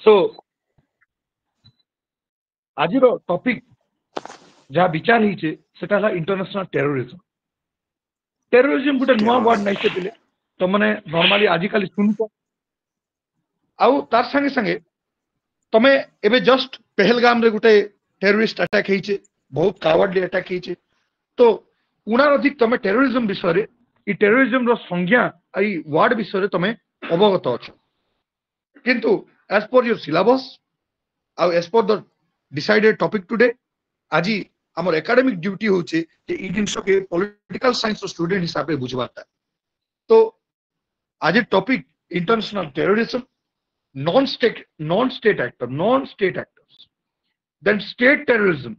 सो आज टॉपिक जहाँ विचार होइछे सेटा हला इंटरनेशनल टेररिज्म। टेररिज्म गोटे नुआ वर्ड नहीं पिले तो मैंने नॉर्मली आजिकल सुन आउ तार संगे संगे तमे एबे जस्ट पहलगाम रे गोटे टेररिस्ट अटैक होइछे, बहुत कावर्डली अटैक होइछे। तो उनार अधिक तमे टेररिज्म विषय रे ई टेररिज्म रो संज्ञा आई वर्ड विषय रे तमे अवगत अछ, किंतु एज पर योर सिलेबस आउ as per the decided topic today आज आमर एकेडमिक ड्यूटी होचे जे ई जिंस के पॉलिटिकल साइंस स्टूडेंट हिसाब से बुझवाता। तो आज topic international terrorism, non state actors, then state terrorism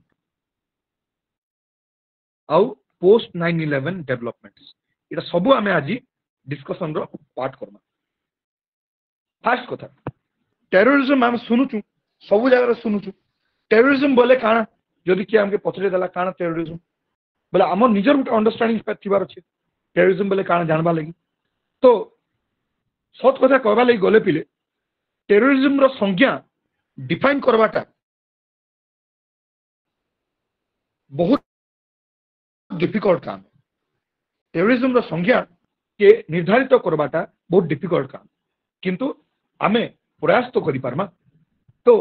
आउ पोस्ट 9/11 डेवलपमेंट्स, इटा सब आमे आज डिस्कशन रो पार्ट करबा। फर्स्ट कथा टेररिज्म आम सुनुचु, सब जगह सुनुचु। टेररिज्म बोले काना जदि किए हमके पचरे देला काना टेररिज्म बोले आम निजर गोटे अंडरस्टैंडिंग थिबार अच्छे टेररिज्म बोले काना जानबा लगी। तो सत कथा कहबा लगी गले पिले टेररिज्म रो संज्ञा डिफाइन करवाटा बहुत डिफिकल्ट काम। टेररिज्म रो संज्ञा के निर्धारित करवाटा बहुत डिफिकल्ट काम, किंतु आमे प्रयास तो करि पारमा। तो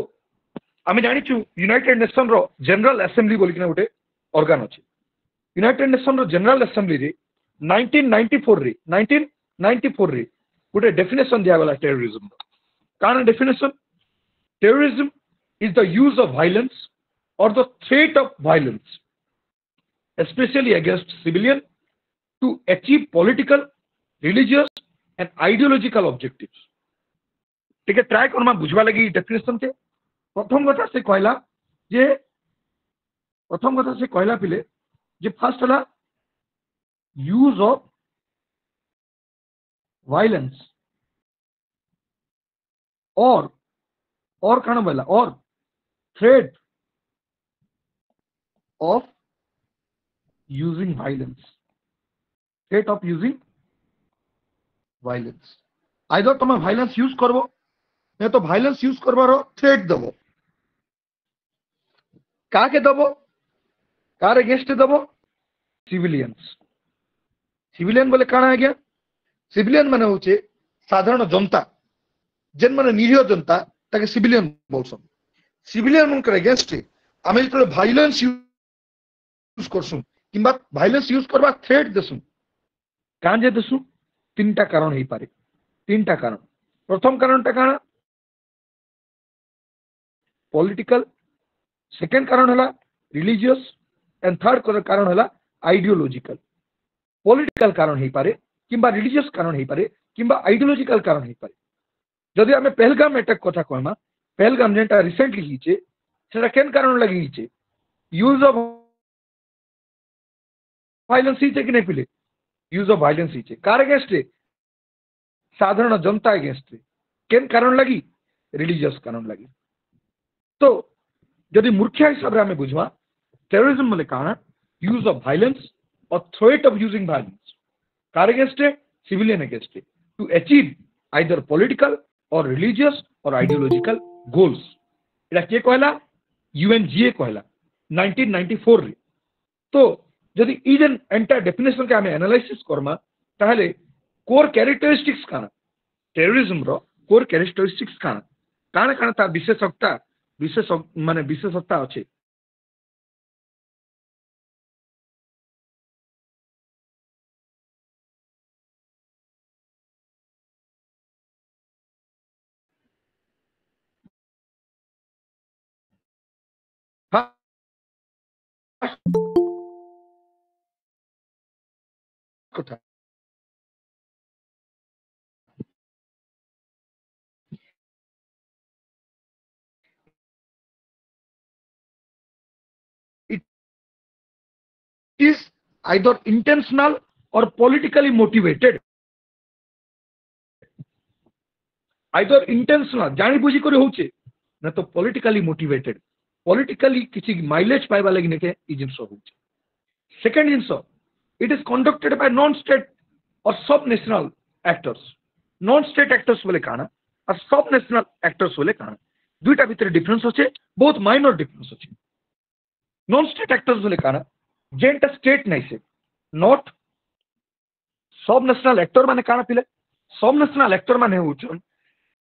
आमे जानिछु यूनाइटेड नेशन रो जनरल असेंबली बोली किना गोटे ऑर्गन अछि। यूनाइटेड नेशन रो जनरल असेंबली रे 1994 रे गोटे डेफिनेशन दिया गला टेररिज्म। काना definition? Terrorism is the use of violence or the threat of violence especially against civilian to achieve political, religious and ideological objectives। ठीक है, ट्राई करमा बुझवा लगी डेफिनेशन के। प्रथम कथा से कहला पिले जे फर्स्ट हला यूज ऑफ वायलेंस और काना बोला और threat of using violence, threat of using violence. Either तुम वायलेंस यूज करबो नहीं तो वायलेंस यूज करबारो थ्रेट दबो। काके दबो? कार अगेंस्ट दबो? सिविलियंस। सिविलियन बोले काना आ गया? सिविलियन माने होचे साधारण जनता, जेन माने निरीह जनता ताके सिविलियन बोलसन। सिविलियन मन करे अगेंस्ट आमे जतले वायलेंस यूज करसु किंबा वायलेंस यूज करबा थ्रेट देसु कान जे देसु तीनटा कारण हे पारे। तीनटा कारण। प्रथम कारणटा काना? पॉलिटिकल, सेकंड कारण हला रिलीजियस एंड थर्ड कारण हला आइडियोलॉजिकल। पॉलिटिकल कारण हे पारे किंबा रिलीजियस कारण हे पारे किंबा आइडियोलॉजिकल कारण हे पारे। जदि आमे पहलगाम अटैक कथा कहमा, पहलगाम जेंटा रिसेंटली हिचे सेटा केन कारण लागि हिचे? यूज ऑफ वायलेंस हिचे कि नहीं पिले? यूज ऑफ वायलेंस हिचे। Car against? साधारण जनता अगेंस्ट। केन कारण लगी? रिलीजियस कारण लगी। तो जदि मूर्खा हिसाब से बुझवा टेररिज्म बोले काना? Use of violence or threat of using violence. कार against? Civilian against, to achieve either political or religious or ideological goals. एटा के कहला? यूएनजीए कहला 1994 रे। तो जदि ई जेन एंटायर डेफिनेशन के आमे एनालाइसिस करमा ताहले कोर कैरेक्टरिस्टिक्स काना? टेररिज्म रो कोर कैरेक्टरिस्टिक्स काना काना काना ता विशेषता अच्छे। कथा it is either intentional or politically motivated। Either intentional जानी बुझी करे होचे ना तो पॉलिटिकली मोटिवेटेड, पॉलिटिकली किसी माइलेज पाइबा लगी नेके ई जिंस होचे। Second jeans it is conducted by non state और सब national actors. Non state actors बोले काना और सब नेशनल एक्टर्स बोले काना? दुईटा भितर डिफरेंस अच्छे बहुत माइनर डिफरेंस अच्छे नॉन स्टेट एक्टर्स बोले काना जेनटा स्टेट नहीं से नॉट सब नेशनल एक्टर माने काना पिले सब नेशनल एक्टर माने होचन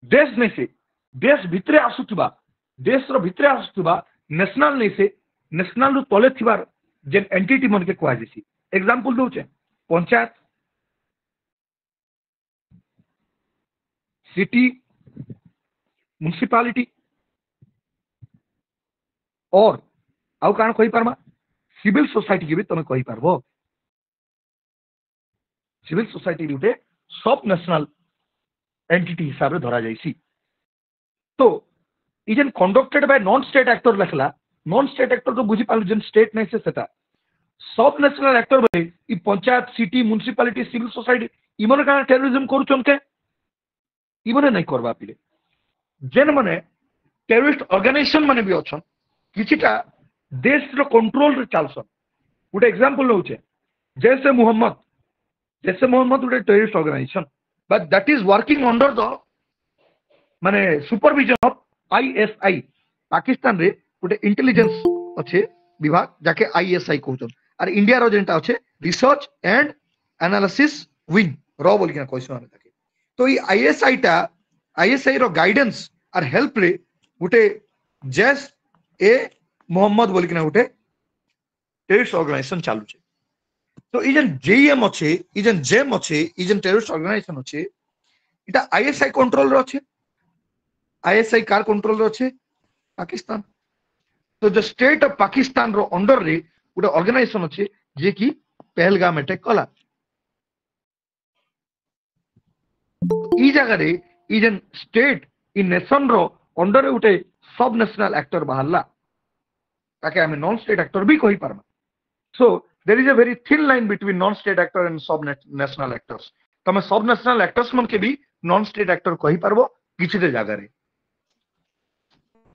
देश नहीं से देश भितरे आसुथबा देश रो भितरे आसुथबा नेशनल नहीं से नेशनल रो तले थिबार जेन एंटिटी मन के कुआ जेसी एग्जांपल दोचे पंचायत सिटी म्युनिसिपालिटी और आउ कान कहि पारमा सिविल सोसाइटी के भी तमे कहि पारबो सिविल सोसाइटी गुटे सब नेशनल एंटिटी हिसाब रे धरा जाइसी तो इजन conducted by non state actor लखला नॉन स्टेट एक्टर तो बुझी पालु जन स्टेट नहीं से सेटा सब नेशनल एक्टर बे ई panchayat city municipality civil society इमन का टेररिज्म करूचन के इमने नहीं करबा पिले जेन माने टेररिस्ट ऑर्गेनाइजेशन माने भी अछन किछिटा देश रो कंट्रोल रे चालसन गुटे एग्जांपल लउचे जैसे मोहम्मद गुटे terrorist organisation but that is working under the माने सुपरविजन ऑफ आईएसआई पाकिस्तान रे गुटे इंटेलिजेंस अच्छे विभाग जाके आईएसआई कहउछन और इंडिया रो जेंटा अच्छे रिसर्च एंड एनालिसिस विंग रो बोल के कहइछन हम ताके तो ई आईएसआई रो गाइडेंस और हेल्प रे गुटे जैस ए मोहम्मद बोल के गुटे टेररिस्ट ऑर्गेनाइजेशन चालू छे तो इजन जेएम अच्छे इजन जेम अच्छे इजन टेररिस्ट ऑर्गेनाइजेशन अच्छे इटा आईएसआई कंट्रोल रो अच्छे आईएसआई कार कंट्रोल रो अच्छे पाकिस्तान तो द स्टेट ऑफ पाकिस्तान रो अंडर रे गुटे ऑर्गेनाइजेशन अच्छे जे कि पहलगाम अटैक कला ई जगह रे इजन स्टेट इ नेशन रो अंडर रे गुटे सब नेशनल एक्टर बाहरला ताके हमें नॉन स्टेट एक्टर भी कहि पारमा so there is a very thin line between non state actor and sub national actors तमे सब नेशनल एक्टर्स मन के भी नॉन स्टेट एक्टर कहि पारबो किछि दे जगह रे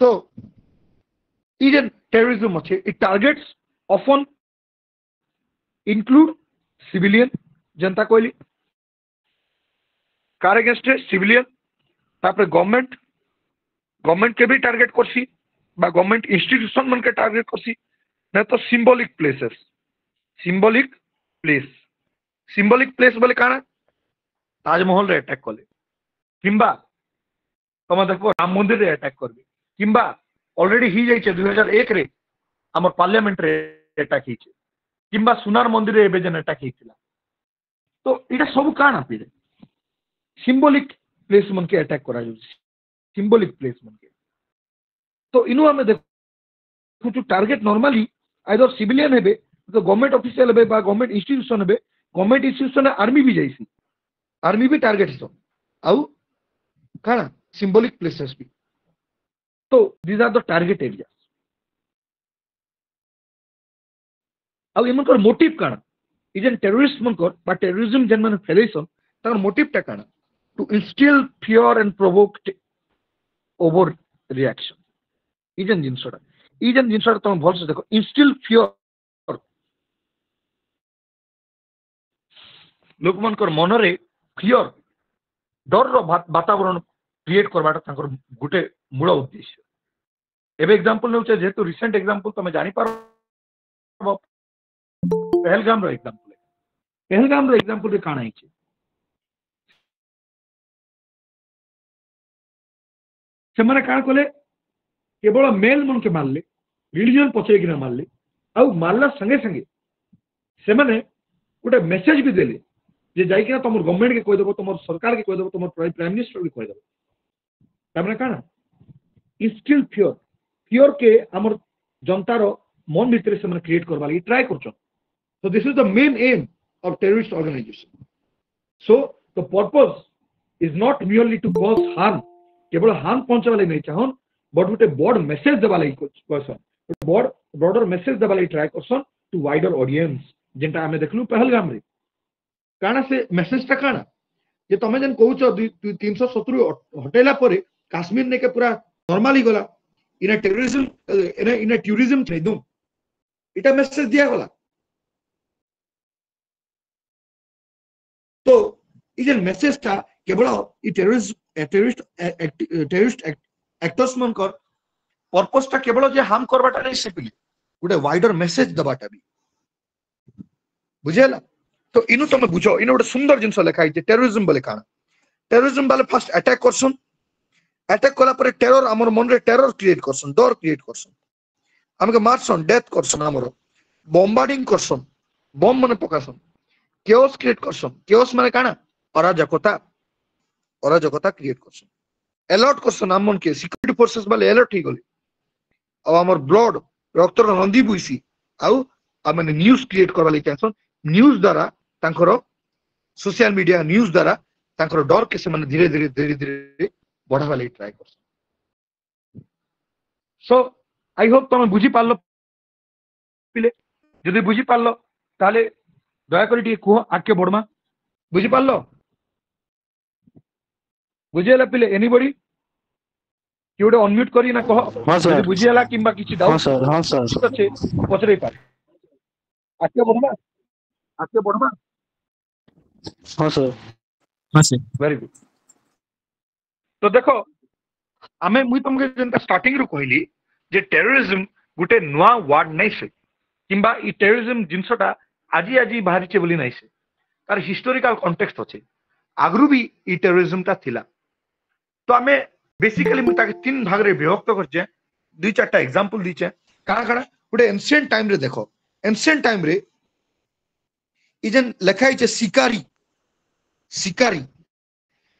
तो इजन टेररिज्म अच्छे it targets often include civilian जनता कोइली कार अगेंस्ट सिविलियन तापर गवर्नमेंट के भी टारगेट करसी बा गवर्नमेंट इंस्टीट्यूशन मन के टारगेट करसी ना तो सिंबॉलिक प्लेस बोले काना ताजमहल रे अटैक कले किंबा तमे देखो राम मंदिर रे अटैक करबे किंबा ऑलरेडी ही जाइछे 2001 रे हमर पार्लियामेंट रे अटैक हिचे किंबा सुनार मंदिर रे एबे जन अटैक हिथिला तो इटा सब काना पिले सिंबॉलिक प्लेस मन के अटैक करा जाउछि सिंबॉलिक प्लेस मन के तो इनु हमें देखो जो टारगेट नॉर्मली आइदर सिविलियन हेबे तो गवर्नमेंट ऑफिशियल हेबे बा गवर्नमेंट इंस्टीट्यूशन हेबे गवर्नमेंट इंस्टीट्यूशन आर्मी भी जाइसी आर्मी भी टारगेट हिसो आउ काना सिंबॉलिक प्लेसेस भी तो these are the target area आउ इमनकर मोटिव काना इजन टेररिस्ट मनकर बा टेररिज्म जन मन फेलेसन तार मोटिव टा काना to instil fear and provoke over reaction इजन जिनसटा तुम भल से देखो इंस्टिल फियर लोक मनकर मन रे फियर डर रो वातावरण क्रिएट करवाटा तांकर गुटे मूल उद्देश्य एबे एग्जांपल नेउचे जेतु रिसेंट एग्जांपल तमे जानि पारो पहलगाम रो एग्जांपल रे काना हिचे से माने कान कोले केवल मेल मन के मारले रिलीजन पछे कि मारले आउ मारला संगे संगे से माने गोटे मेसेज भी देले जे जाई कि तुम गवर्नमेंट के कह देबो तुम सरकार के कह देबो तुम प्राइम मिनिस्टर के कह देबो तामने काना इंस्टिल फियर के हमर जनता रो मन भीतर से माने क्रिएट करबा लागि ट्राई करछन so this is the main aim of terrorist organisation so the purpose is not merely to cause harm केवल हार्म पहुंचावा लागि नहीं चाहन बट गोटे बड़ मेसेज देवा लागि करसन ब्रॉडर मेसेज देवा लागि ट्राई करसन टू वाइडर ऑडियंस जेंटा हमें देखलु पहलगाम रे काना से मेसेज टा काना जे तमे जन कहउछ 370 हटेला परे काश्मीर ने के पूरा नॉर्मली गला इना टेररिज्म इना टूरिज्म छै दो इटा मेसेज दिया गला तो इजन मेसेज टा केवल इ टेररिस्ट एक्टर्स मनकर पर्पस टा केवल जे हार्म करबाटा नहीं से पिले गोटे वाइडर मेसेज दबाटा भी बुझेला। तो इनु तुम बुझो इन गोटे सुंदर जिनस लिखाई टेररिज्म बोले काना टेररिज्म वाले फर्स्ट अटैक करसन अटैक कला पर टेरर हमर मन रे टेरर क्रिएट करसन डर क्रिएट करसन हमके मारसन डेथ करसन हमर बॉम्बार्डिंग करसन बम माने पकासन केओस क्रिएट करसन केओस माने काना अराजकता क्रिएट करसन अलर्ट करसन हम मन के सिक्योरिटी फोर्सेस वाले अलर्ट ही गले अब हमर ब्लड रक्तर नंदी बुइसी आउ आमे न्यूज़ क्रिएट करवा ले चाहसन न्यूज़ द्वारा तांकर सोशल मीडिया न्यूज़ द्वारा तांकर डर के से माने धीरे धीरे बढ़ावा ले try Karsan. So I hope तुम बुझी पारलो पिले जदि बुझी पारलो ताले दया करी टिके कुह आके बढ़मा बुझी पारलो बुझेला पिले एनीबॉडी कि गोटे अनम्यूट करी ना कह जदि बुझीला किंबा किछि डाउट हां सर अच्छे पचरै पारे आके बढ़मा हां सर वेरी गुड। तो देखो आमे मुई तुमके जेंता स्टार्टिंग रु कहली जे टेररिज्म गुटे नुआ वर्ड नै से किंबा ई टेररिज्म जिंसटा आजी आजी बाहरी छे बोली नै से तार हिस्टोरिकल कॉन्टेक्स्ट अछि आगरु भी ई टेररिज्म ता थिला। तो आमे बेसिकली मुई ताके तीन भाग रे विभक्त करछे दुई चारटा एग्जांपल दिछे काना काना गुटे एंशिएंट टाइम रे देखो एंशिएंट टाइम रे ई जेन लिखाई छे शिकारी शिकारी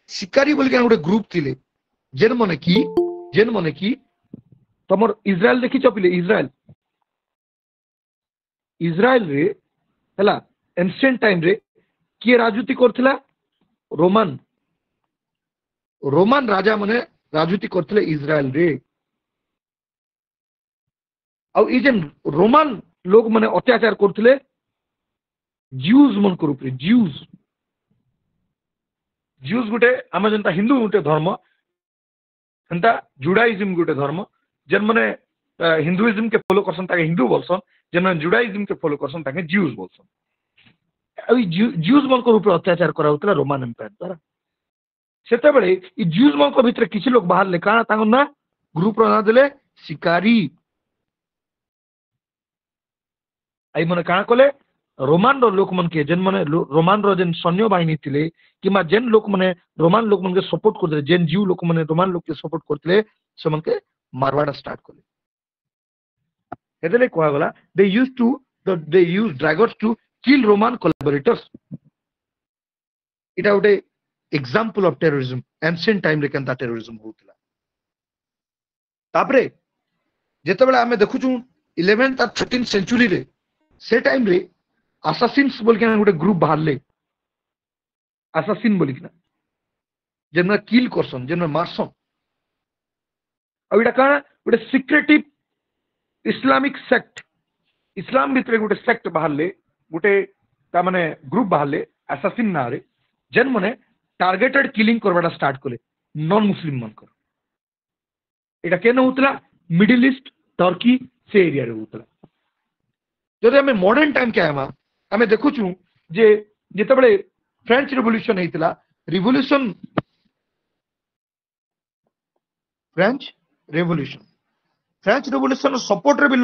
शिकारी बोल के गोटे ग्रुप थिले जेन मने की तमर इजराइल देखि चपिले इजराइल रे हला एंशिएंट टाइम रे किए राजनीति करथिला रोमान राजा मने राजनीति करथिले इजराइल रे आ ई जेन रोमान लोग मने अत्याचार करथिले ज्यूज मन को रूप रे ज्यूज गुटे आम जनता हिंदू गुटे धर्म एंता जुडाइज्म गुटे धर्म जेन माने हिंदुइज्म के फॉलो करसन ताके हिंदू बोलसन जेन माने जुडाइज्म के फॉलो करसन ताके ज्यूज बोलसन। अई ज्यूज मन को रूप अत्याचार करा होतला रोमान एम्पायर द्वारा सेते बेले ई ज्यूज मन को भीतर किछि लोग बाहर ले काना तांग ना ग्रुप रो ना देले शिकारी आई मने काना कोले रोमान रो लोक मन के जेन माने रोमान रो जेन सैन्य बाहिनी थिले किमा जेन लोक माने रोमान लोक मन के सपोर्ट करते जेन जीव लोक माने रोमान लोक के सपोर्ट करते से मन के मारवाड़ा स्टार्ट कले हेदले कोआ गला they use dragons to kill Roman collaborators इटा उटे example of terrorism ancient time रे केनता टेररिज्म होतला। तापरे जेते बेले हमें देखु छु 11th और 13th सेंचुरी रे से टाइम रे असासिन्स बोल के गोटे ग्रुप बाहरले असासिन बोल के जेन किल करसन जेन मारसन अब इटा काना गोटे सिक्रेटिव इस्लामिक सेक्ट इस्लाम भितर गोटे सेक्ट बाहरले गोटे ता माने ग्रुप बाहरले असासिन ना रे जेन माने टारगेटेड किलिंग करवाटा स्टार्ट कले नॉन मुस्लिम मनकर इटा केन होतला मिडिल ईस्ट टर्की से एरिया रे होतला। जदि हमें मॉडर्न टाइम के आमा हमें देखु छु जे जेते बळे फ्रेंच रिवॉल्यूशन हेतिला रिवॉल्यूशन फ्रेंच रिवॉल्यूशन सपोर्ट रे भी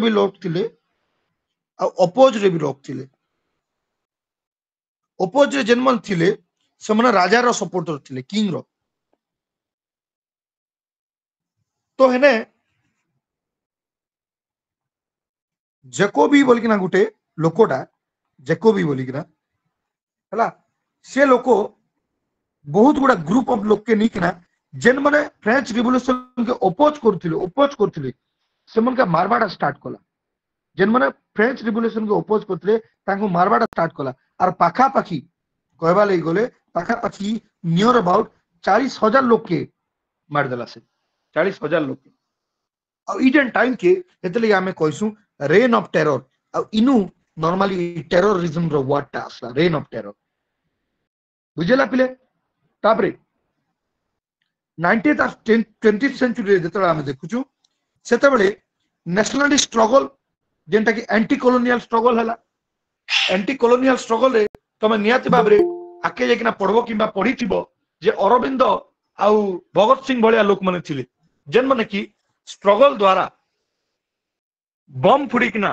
लोग थिले आ अपोज रे भी लोग थिले अपोज रे जेनमन थिले से माने राजा रो सपोर्टर थिले किंग रो तो हेने जैकोबी बोल किना गुटे लोकोटा जैकोबी बोल किना हला से लोको बहुत गुड़ा ग्रुप ऑफ लोग के निकना जेन माने फ्रेंच रिवॉल्यूशन के अपोज करथिले से मन का मारवाड़ा स्टार्ट कला जेन माने फ्रेंच रिवॉल्यूशन के अपोज करथिले तांको मारवाड़ा स्टार्ट कला और पाखा पाखी कहबा लई गले पाखा पाखी नियर अबाउट 40,000 लोग के मार देला से 40,000 लोग के आ इजन टाइम के एतले हमें कहसु रेन ऑफ टेरर आ इनु नॉर्मली टेररिज्म रो वर्ड ता आसला रेन ऑफ टेरर बुझेला पिले। तापरे 19th और 20th सेंचुरी जेतला हमें देखुछु सेते बेले नेशनलिस्ट स्ट्रगल जेंटा कि एंटी कॉलोनियल स्ट्रगल हला एंटी कॉलोनियल स्ट्रगल रे तमे नियाति बाबरे आके जेकिना पढबो किबा पढिथिबो जे अरविंद आउ भगत सिंह भाया लोक मैंने थिले जेन माने कि स्ट्रगल द्वारा बम फुड़ीकिना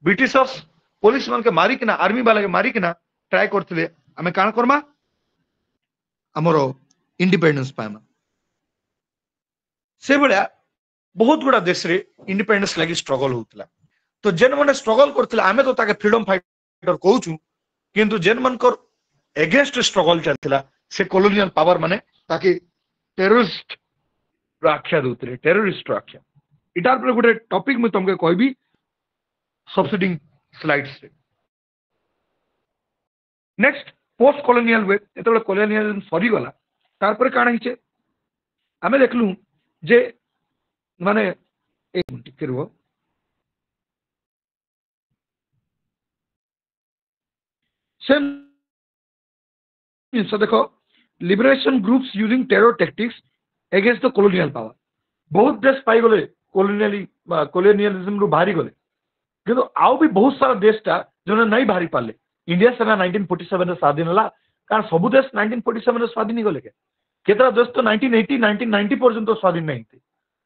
ब्रिटिशर्स पुलिस मान के मारिकिना आर्मी वाला के मारिकिना ट्राए करथिले आमे काण करमा हमरो इंडिपेंडेंस पाइमा से बड़ा बहुत गुड़ा देश रे इंडिपेंडेंस लगी स्ट्रगल होतला तो जेन माने स्ट्रगल करथिले आमे तो ताके फ्रीडम फाइटर कहूछु किंतु जेन मनकर एगेंस्ट स्ट्रगल चलथिला से कॉलोनियल पावर माने ताकि टेररिस्ट आख्या दउतले टेररिस्ट आख्या इटार पर गोटे टॉपिक में तुमके कहबी सब्सिडिंग स्लाइड्स रे नेक्स्ट पोस्ट कॉलोनियल वेव एतबे कॉलोनियलिज्म सरी गला तार पर काण हिचे आमे देखलु जे माने एक मिनट करबो सेम so देखो liberation groups using terror tactics against the colonial power बहुत देश पाई गले कॉलोनियलिज्म रु बाहरी गले किंतु आउ भी बहुत सारा देश ता जो नहीं बाहरी पाले इंडिया सेना 1947 रे स्वाधीन होला कारण सब देश 1947 रे स्वाधीन ही गले केतरा देश तो 1980 1990 पर्यंत स्वाधीन नहीं थे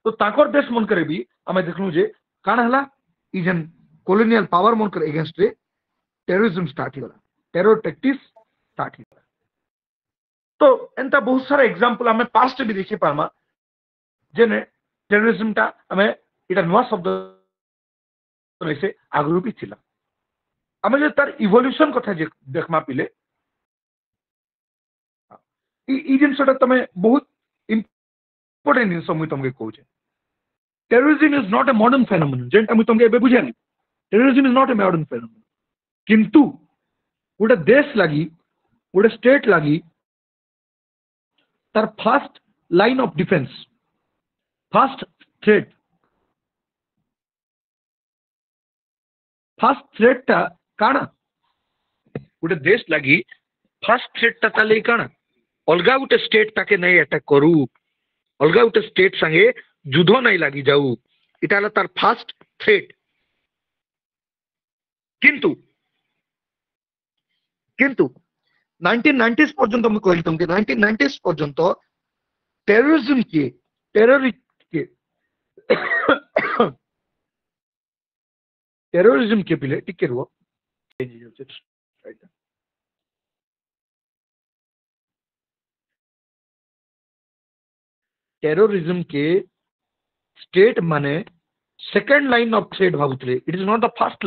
तो ताकर देश मन करे भी हमें देखलु जे काण हला ई जन कॉलोनियल पावर मन करे अगेंस्ट रे टेररिज्म स्टार्ट होला टेरर टैक्टिक्स स्टार्ट होला तो एंता बहुत सारा एग्जांपल हमें पास्ट भी देखि पारमा जेने टेररिज्म ता हमें इटा नुवा शब्द से आगु भी थिला हमें जे तार इवोल्यूशन कथा जे देखमा पिले ई जिनसटा तमे बहुत इंपोर्टेंट जिनस मुई तुमके कहू छे terrorism is not a modern phenomenon जेंटा मुई तुमके एबे बुझानी terrorism is not a modern phenomenon किंतु गोटे देश लगी गोटे स्टेट लगी तार first line of defence first threat टा काना गोटे देश लगी फास्ट थ्रेट टा ताले काना अलगा गोटे स्टेट ताके नहीं अटैक करू अलगा गोटे स्टेट संगे युद्ध नहीं लगी जाऊ इटा हला तार फास्ट थ्रेट किंतु किंतु 1990s पर्यंत मैं कहली तुमके 1990s पर्यंत टेररिज्म के टेररिज्म के पिले टिके रुओ टेररिज्म के स्टेट माने सेकंड लाइन ऑफ थ्रेट भाबुतले it is not the first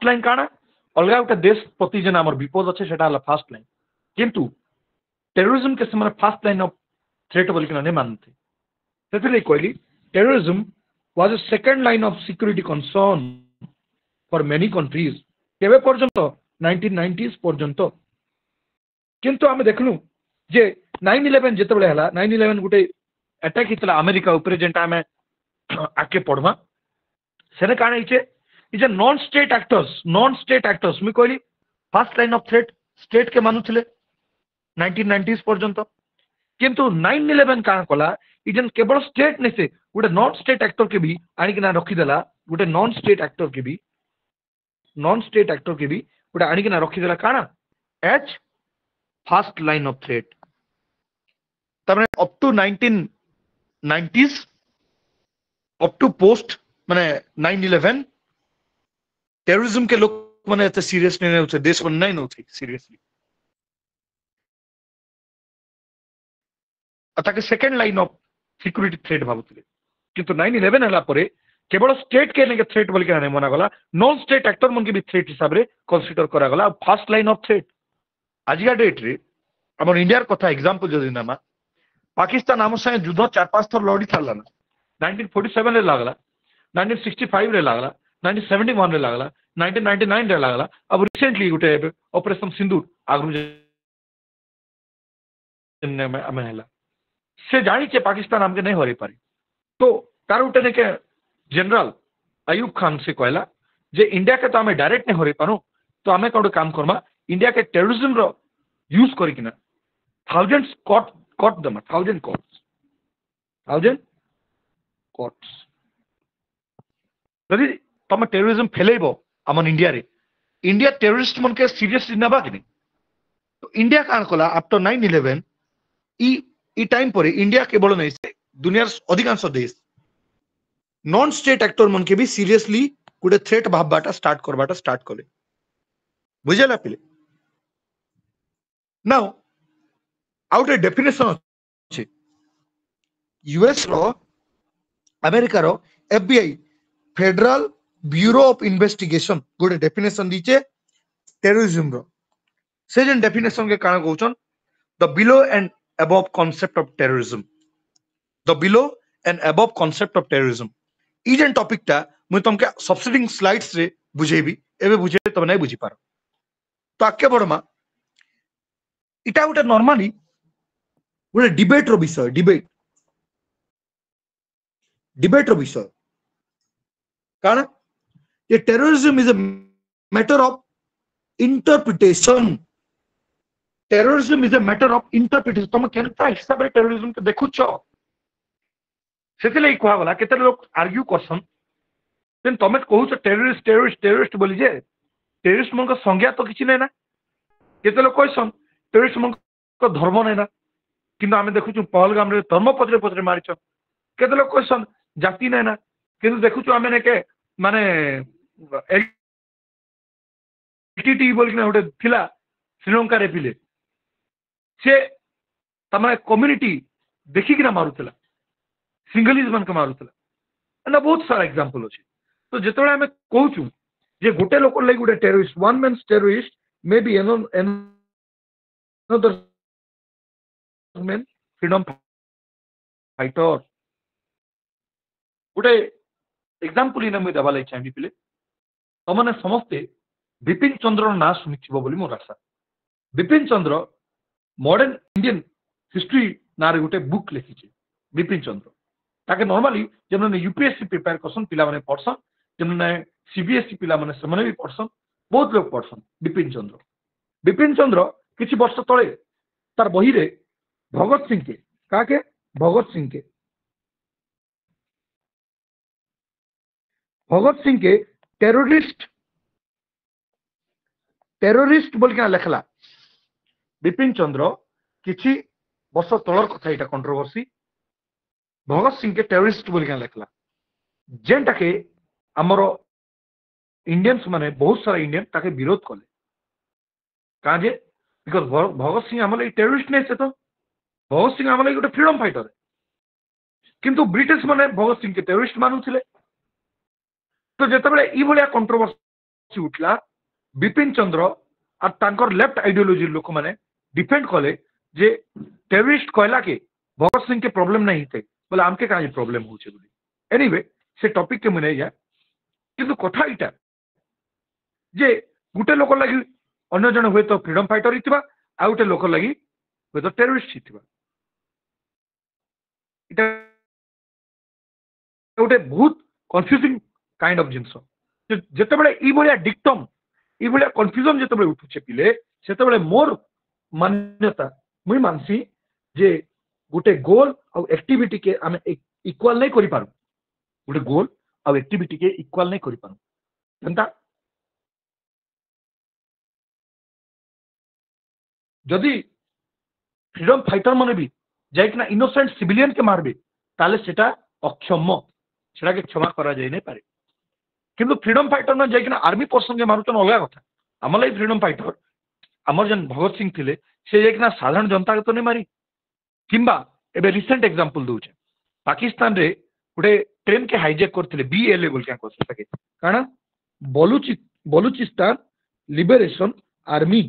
line काना अलगा गोटे देश प्रति जेन आमर विपद अच्छे सेटा हला फर्स्ट लाइन किंतु टेररिज्म के समय फर्स्ट लाइन ऑफ थ्रेट बोल के नहीं मानते सेतले कहली terrorism was a second line of security concern for many countries केबे पर्यंत 1990s पर्यंत किंतु आमे देखलु जे 9/11 जेतबेले हला 9/11 गोटे अटैक हितला अमेरिका ऊपर जेंटा आमे आके पढमा सेने काना हिचे is a non state actors मी कहली first line of threat state के मानुथिले 1990s पर्यंत किंतु 9/11 काना कला इजन केवल स्टेट नहीं से गोटे नॉन स्टेट एक्टर के भी आनिकिना रखीदेला गोटे नॉन स्टेट एक्टर के भी गोटे आनिकिना रखीदेला काना एच फर्स्ट लाइन ऑफ थ्रेट तब up to 1990s up to post माने 9/11 टेररिज्म के लोग माने एते सीरियस नहीं होते देश मन नहीं होते सीरियसली अताके second line of security threat भाबुतले किंतु 9/11 हला परे केवल स्टेट के ने थ्रेट बोल के मना गला नॉन स्टेट एक्टर मन के भी थ्रेट हिसाब रे कंसीडर करा गला फर्स्ट लाइन ऑफ थ्रेट आजिका डेट रे हमर इंडिया कथा एग्जांपल जदी नामा पाकिस्तान आम संगे युद्ध 4-5 थर लड़ी थाला ना 1947 रे लागला 1965 रे लागला 1971 रे लागला 1999 रे लागला अब रिसेंटली गोटे ऑपरेशन सिंदूर आगु में हला से जानी चे पाकिस्तान हमके नहीं हरे पारे तो तार उठे ने के जनरल अयूब खान से कहला जे इंडिया के तो हमें डायरेक्ट नहीं हरे पारो तो हमें कौन काम करमा इंडिया के टेररिज्म रो यूज करिकिना थाउजेंड्स कॉट दमा 1000 कोर्ट्स यदि तुम टेररिज्म फैलेबो हमन इंडिया रे इंडिया टेररिस्ट मन के सीरियसली नबा कि तो इंडिया कान कला आफ्टर 9/11 ई ई टाइम पर इंडिया केवल नहीं से दुनियार अधिकांश देश नॉन स्टेट एक्टर मन के भी सीरियसली गोटे थ्रेट भाबबाटा स्टार्ट कले बुझेला पिले नाउ आउट डेफिनेशन अच्छे यूएस रो अमेरिका रो FBI federal bureau of investigation गोटे डेफिनेशन दीचे टेररिज्म रो से जन डेफिनेशन के काना कहउछन the below and above concept of terrorism the below and above concept of terrorism ई जन टॉपिक टा मु तुमके सब्सिडिंग स्लाइड्स रे बुझेबी एबे बुझे तब नहीं बुझी पार तो आके बड़मा इटा गोटे नॉर्मली गोटे डिबेट रो विषय डिबेट रो विषय कारण ये terrorism is a matter of interpretation terrorism is a matter of interpretation तुम केनता हिसाब रे टेररिज्म के देखुछ सेते कहा गला केते लोग आर्ग्यू करसन तेन तमे कहूछ टेररिस्ट बोली जे टेररिस्ट मन संज्ञा तो किछि नै ना केते लोग कहसन टेररिस्ट मन धर्म नै ना किंतु आमे देखुछु पहलगाम रे धर्म पचरे पचरे मारिछ केते लोग कहसन जाति नै ना किंतु देखुछु आमे ने के माने एलटीटी बोल के गोटे थिला श्रीलंका रे पिले से तमाने कम्युनिटी देखिकिना मारुतला सिंगलिज मन के मारुतला एना बहुत सारा एग्जांपल अछि तो जेतबे आमे कहूछु जे गोटे लोक लागि गोटे terrorist one man terrorist may be another man freedom fighter गोटे एग्जांपल इन मुई देबा लागि चाहि पिले तमने समस्ते बिपिन चंद्र ना सुनिथिबो बोली मोर आशा Bipin Chandra modern Indian history नारे गोटे बुक लिखिছে बिपिन चंद्र ताके नॉर्मली जमने यूपीएससी प्रिपेयर करसन पिला माने पढसन जमने सीबीएसई पिला माने समने भी पढसन बहुत लोग पढसन बिपिन चंद्र किछि वर्ष तळे तार बही रे भगत सिंह के काके भगत सिंह के टेररिस्ट बोल के लिखला बिपिन चंद्र किछि वर्ष तळर कथा एटा कंट्रोवर्सी भगत सिंह के टेररिस्ट बोल के लिखला जेंटा के हमरो इंडियंस माने बहुत सारा इंडियन ताके विरोध कले काजे बिकॉज भगत सिंह हमले टेररिस्ट नै से तो भगत सिंह हमले गोटे फ्रीडम फाइटर किंतु ब्रिटिश माने भगत सिंह के टेररिस्ट मानुथिले तो जेतबेले ई भलिया कंट्रोवर्सी उठला बिपिन चंद्र और तांकर लेफ्ट आइडियोलॉजी लोक माने डिफेंड कले जे टेररिस्ट कहला के भगत सिंह के प्रॉब्लम नहीं थे बोले आमके काहे प्रॉब्लम होचे बोली एनीवे से टॉपिक के मने या किंतु कथा इटा जे गुटे लोक लागि अन्य जन हुए तो फ्रीडम फाइटर हितबा आ गुटे लोक लागि हुए तो टेररिस्ट हितबा इटा गुटे बहुत कंफ्यूजिंग काइंड ऑफ जिंस जेतेबेले ई भलिया डिक्टम ई भलिया कंफ्यूजन जेतेबेले उठुचे पिले सेतेबेले मोर मान्यता मुई मानसी जे गोटे गोल और एक्टिविटी के आम इक्वाल नहीं करि पारू गोटे गोल और एक्टिविटी के इक्वाल नहीं करि पारू जनता जदि फ्रीडम फाइटर माने भी जाइकना इनोसेंट सिविलियन के मारबे ताले सेटा अक्षम सेटा के क्षमा करा जाय नै पारे किंतु फ्रीडम फाइटर ना जाइकना आर्मी पर्सन के मारुचन अलग कथा हमलाई फ्रीडम फाइटर हमर जन भगत सिंह थिले से जाइकना साधारण जनता के तो नै मारी किंबा एबे रिसेंट एग्जांपल दूचे पाकिस्तान रे गोटे ट्रेन के हाईजैक करथिले बीएलए बोल के कहसे ताके काना बलूचिस्तान लिबरेशन आर्मी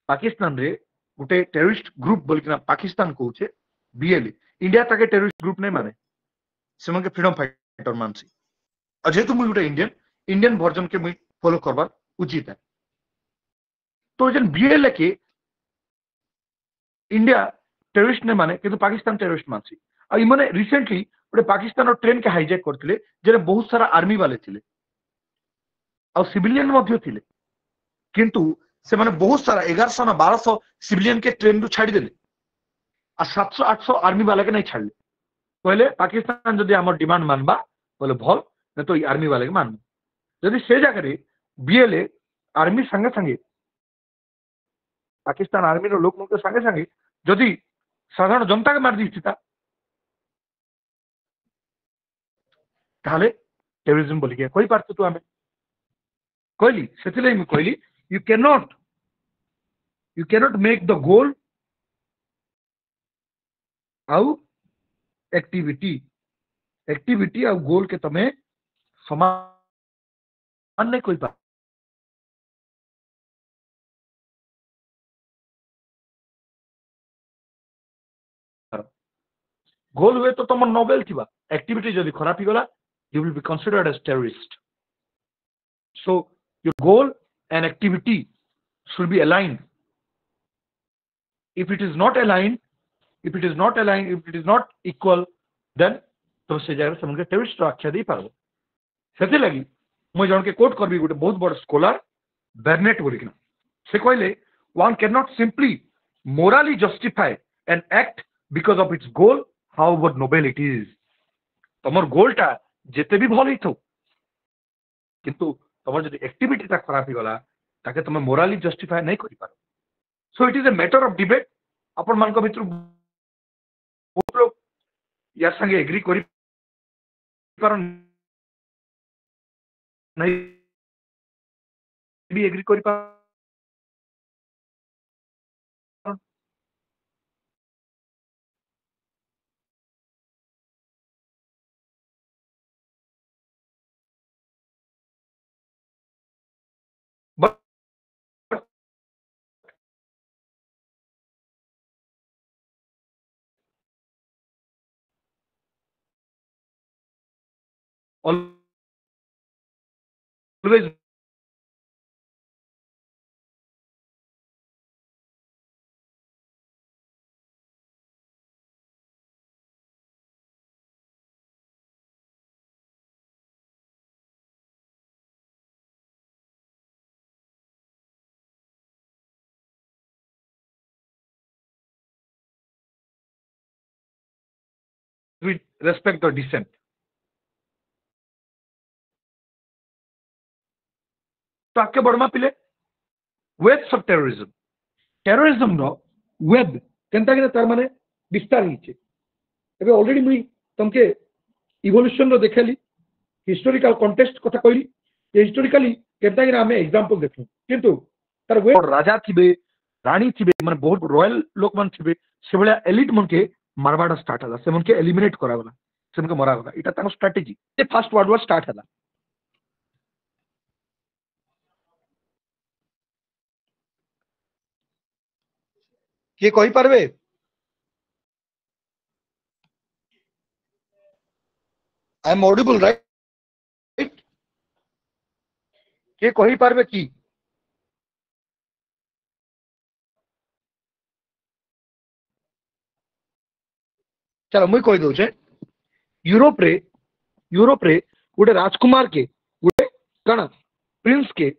पाकिस्तान रे गोटे टेररिस्ट ग्रुप बोल के पाकिस्तान कहूचे बीएलए इंडिया ताके टेररिस्ट ग्रुप नै माने से मन के फ्रीडम फाइटर मानसी और जेतु मुई गोटे इंडियन वर्जन के मुई फॉलो करबार उचित है तो जन बीएलए के इंडिया टेररिस्ट ने माने किंतु पाकिस्तान टेररिस्ट मानसी आ इमने रिसेंटली गोटे पाकिस्तान और ट्रेन के हाईजैक करथिले जेरे बहुत सारा आर्मी वाले थिले आ सिविलियन मध्ये थिले किंतु से माने बहुत सारा 1100 ना 1200 सिविलियन के ट्रेन रु छाड़ी देले आ 700 800 आर्मी वाले के नहीं छाड़ले कहले पाकिस्तान जदि हमर डिमांड मानबा बोले भल न तो आर्मी वाले के मानबा जदि से जगह रे बीएलए आर्मी संगे संगे पाकिस्तान आर्मी रो लोक मन के संगे संगे जदि साधारण जनता के मार दी ताहले टेररिज्म बोली के कोई पार्थ तू आमे कहली से कहली you cannot make the goal आउ एक्टिविटी आउ गोल के तमे समान नहीं कोई पार गोल हुए तो तुम नोबेल थी एक्टिविटी जदि खराब ही गला you will be considered as terrorist. So your goal and activity should be aligned. If it is not aligned, if it is not equal, then तो से जगह से मुझे terrorist आख्या दे पारो सेते लगी मैं जन के कोट करबी गोटे बहुत बड़ स्कॉलर बर्नेट बोलिकना से कहले one cannot simply morally justify an act because of its goal, however noble it is. तमर गोलटा जेते भी भल हो किंतु तुम जो एक्टिविटी खराब ही गला ताके तुम मोराली जस्टिफाई नहीं कर पारो. So it is a matter of debate. आपण मान भितर बहुत लोग यार संगे एग्री कर नहीं भी एग्री कर always we respect the dissent. तो आके बढ़मा पिले वेब्स ऑफ टेररिज्म नो वेब केनता के तार माने विस्तार हिचे एबे ऑलरेडी मुई तमके इवोल्यूशन रो देखेली हिस्टोरिकल कॉन्टेक्स्ट कथा कहली ये हिस्टोरिकली केनता के हमें एग्जांपल देखु किंतु तार वेब राजा थिबे रानी थिबे माने बहुत रॉयल लोक मान थिबे से बळा एलिट मन के मारवाड़ा स्टार्ट हला से मन के एलिमिनेट करा गला से मन के मरा गला इटा ताको स्ट्रेटजी ये फर्स्ट वर्ल्ड वॉर स्टार्ट हला. किए कहि पारबे आई एम ऑडिबल राइट किए कहि पारबे की चलो मुई कहि दउछे यूरोप रे गोटे राजकुमार के गोटे कण प्रिंस के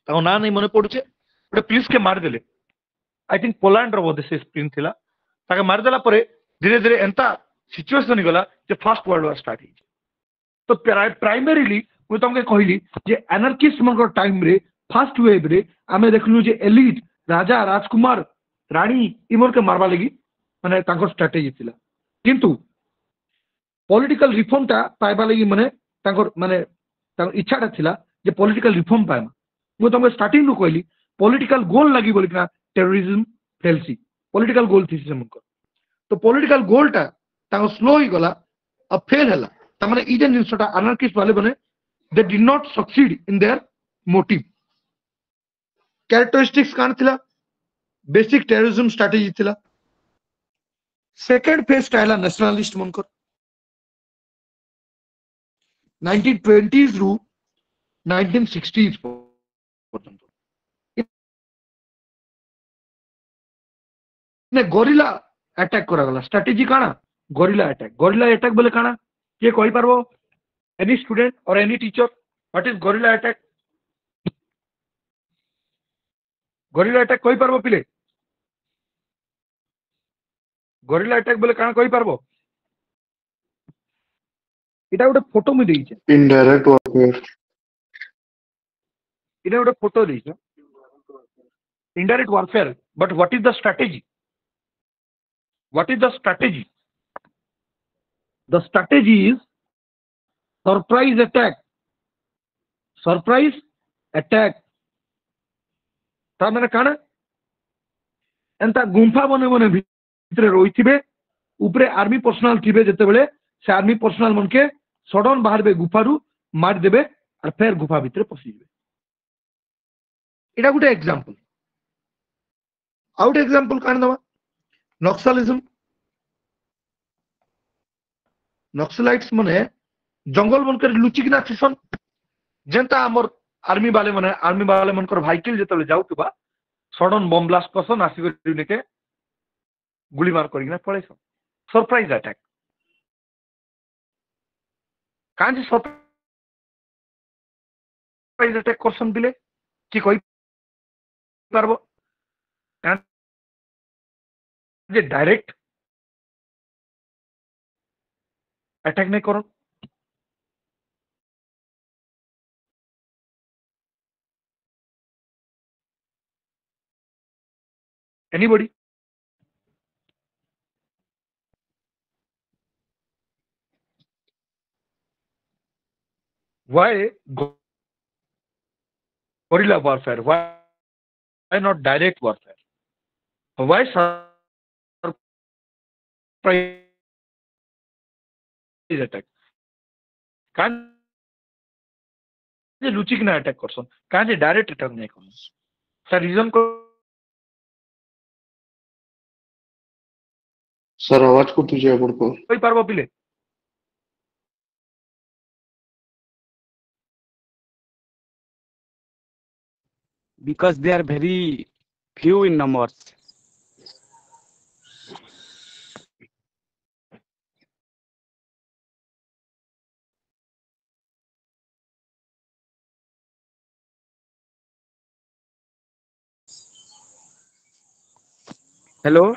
ताको ना नहीं मने पड़ुछे गोटे प्रिंस के मार देले आई थिंक पोलैंड रो बोधे से प्रिंस थिला ताके मार देला परे धीरे धीरे एंता सिचुएशन गला जे फर्स्ट वर्ल्ड वॉर स्टार्ट ही. तो प्राइमरीली मुई तुमके कहली जे एनार्किस्ट मनकर टाइम रे फर्स्ट वेव रे आमे देखलु जे एलिट राजा राजकुमार रानी इमर के मारबा लगी माने तांकर स्ट्रेटजी थिला किंतु पॉलिटिकल रिफॉर्म ता पाइबा लगी माने तांकर माने तांकर इच्छाटा थिला जे पॉलिटिकल रिफॉर्म पाइमा मुई तुमके स्टार्टिंग नु कहली पॉलिटिकल गोल लगी बोलिकना टेररिज्म फेलसी पॉलिटिकल गोल थी से मनकर तो पॉलिटिकल गोलटा तांको स्लो ही गला अब फेल हला तमाने ई जेन जिंसटा अनार्किस्ट वाले बने they did not succeed in their motive. Characteristics कान थिला बेसिक टेररिज्म स्ट्रेटजी थिला. सेकंड फेज टाइला नेशनलिस्ट मनकर 1920s रु 1960s पर्यंत ने गोरिल्ला अटैक करा गला स्ट्रेटजी काना गोरिल्ला अटैक बोले काना ये कहि पारबो एनी स्टूडेंट और any teacher what is gorilla attack कहि पारबो पिले गोरिल्ला अटैक बोले काना कहि पारबो इटा गोटे फोटो मु देइछे इनडायरेक्ट वॉरफेयर इटा गोटे फोटो देइछे indirect warfare but what is the strategy What is the strategy? The strategy is surprise attack. Surprise attack. ତା ମାନେ କାଣା ଏନ୍ତା ଗୁମ୍ଫା ବନେ ବନେ ଭିତରେ ରହିଥିବେ উপরে আর্মি পর্সনাল থিবে যেতেবেলে সে আর্মি পর্সনাল মনকে সডন বাহারবে গুফারু মারিদেবে আর ফের গুফা ভিতরে পশিଯିবে এটা গোটে এক্সাম্পল ଆଉ ଗୋଟେ ଏକ୍ସାମ୍ପଲ କାଣ ଦେବା ନକ୍ସଲିଜମ ନକ୍ସଲାଇଟ୍ସ ମାନେ ଜଙ୍ଗଲ ମାନକରେ ଲୁଚିକିନା ଥିସନ୍ ଯେନ୍ତା ଆମର ଆର୍ମି ବାଲେ ମାନଙ୍କର ଭାଇକିଲ ଯେତେବେଳେ ଯାଉଥିବା ସଡନ ବମ୍ ବ୍ଲାଷ୍ଟ କରସନ୍ ଆସିକରି ନେକେ ଗୁଳି ମାର କରିକିନା ପଳେଇସନ୍ ସରପ୍ରାଇଜ ଆଟାକ୍ କାହିଁକି ସରପ୍ରାଇଜ ଆଟାକ୍ କରସନ୍ ବିଲେ କି କହିପାରବ যে ডাইরেক্ট অ্যাটাক নাই করন anybody why guerrilla warfare why not direct warfare why surprise attack কান যে লুচিকিনা অ্যাটাক করছন কান যে ডাইরেক্ট অ্যাটাক নাই করন স্যার রিজন सर आवाज कटुचे आपनको କହିପାରବ ପିଲେ because they are very few in numbers. Hello.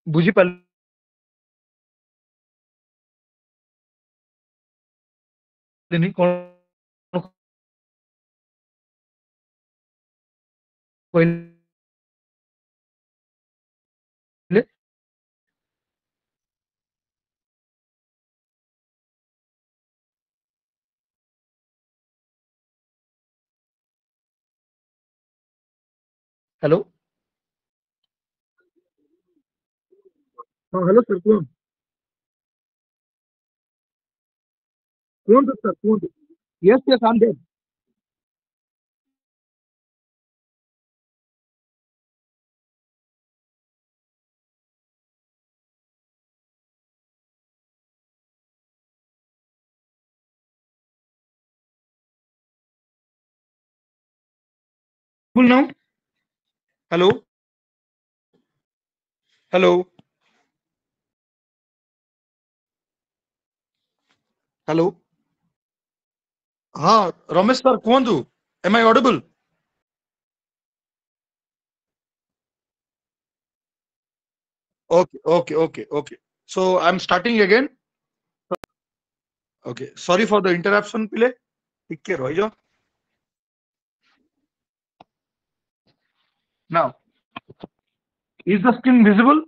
বুঝি পারলেনি কোন কইলে হ্যালো হ্যালো স্যার କୁହନ୍ତୁ ସାର୍ କୁହନ୍ତୁ yes yes am there now hello hello hello हाँ रमेश सर कुहतु am I audible okay so I'm starting again okay sorry for the interruption पिले ठीक रह जाओ now is the screen visible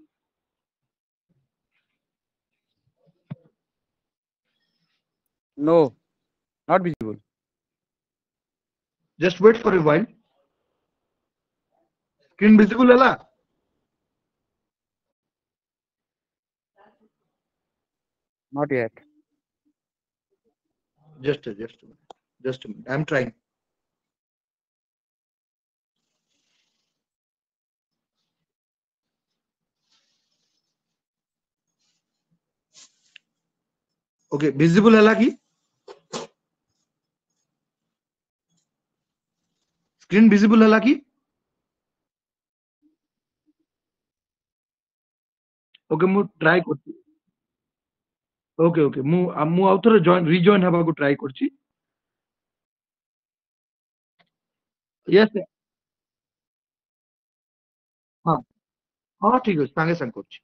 No, not visible. just wait for a while screen visible है Not yet. just a minute I'm trying okay visible है कि screen visible है कि okay मु ट्राई करती ओके ओके मु आउ थरे जॉइन रिजॉइन हबा को ट्राई करची यस हां हां ठीक है संगे संग करची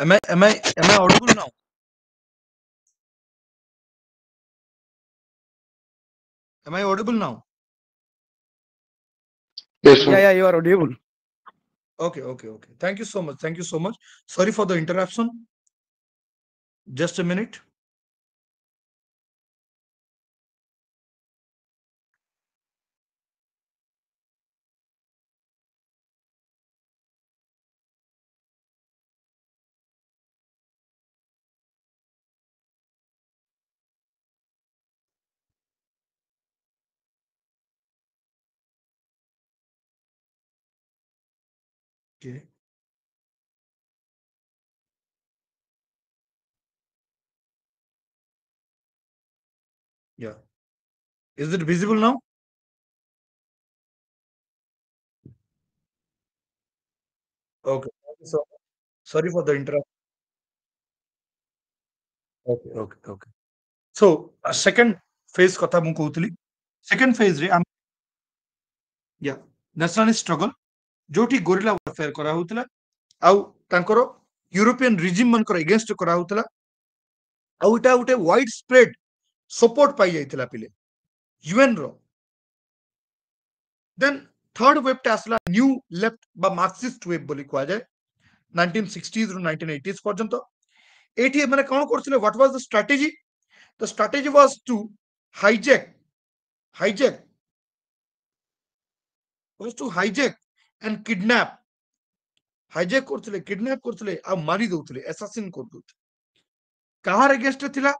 am I audible now am I audible now Yes, sir. Yeah, you are audible. okay thank you so much sorry for the interruption just a minute okay yeah is it visible now okay thank you so much. Sorry for the interruption okay so second phase kotha mu कहउतली second phase रे या nationalist struggle जोठी gorilla warfare करा होतला आउ तांकर European regime मनकर against करा होतला आउ इटा उटे वाइड स्प्रेड सपोर्ट पाई जाइतला पिले यूएन रो देन थर्ड वेव टा असला न्यू लेफ्ट बा मार्क्सिस्ट वेव बोली कुआ जाय 1960s रो 1980s पर्यंत एटी माने कोन करथिले what was the strategy the strategy was to hijack and kidnap hijack करथिले किडनैप करथिले आ मारी दउथिले assassin कर दउथिले कहार अगेंस्ट थिला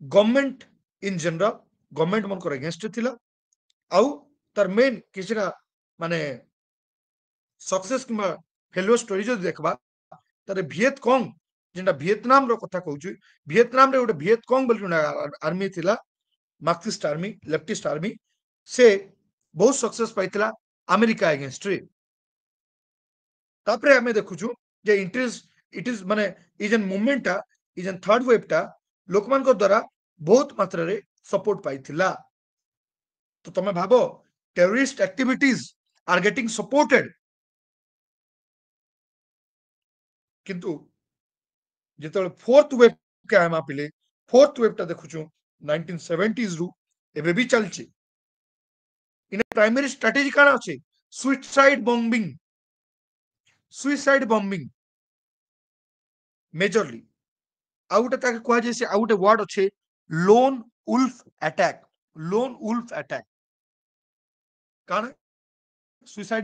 गवर्नमेंट इन जनरल गवर्नमेंट मनकर अगेंस्ट थिला आउ तार मेन किछरा माने सक्सेस किमा फेलियर स्टोरी जो देखबा तारे वियत कॉन्ग जेंडा वियतनाम रो कथा कहउछु वियतनाम रे उडे वियत कॉन्ग बोली आर्मी थिला मार्क्सिस्ट आर्मी लेफ्टिस्ट आर्मी से बहुत सक्सेस पाइथिला अमेरिका अगेंस्ट रे तापरे हमें देखुछु जे इट इज माने इजन मूवमेंट टा इजन थर्ड वेव टा लोकमान को द्वारा बहुत मात्रा रे सपोर्ट पाइथिला तो तमे भाबो terrorist activities are getting supported किंतु जेतले फोर्थ वेव के आमा पिले फोर्थ वेव टा देखुछु 1970s रु एबे भी चलछि इन प्राइमरी स्ट्रेटजी काना अछि सुसाइड बॉम्बिंग मेजरली आउटे ताके कहै जे से आउटे वर्ड अछि लोन वुल्फ अटैक काना सुसाइड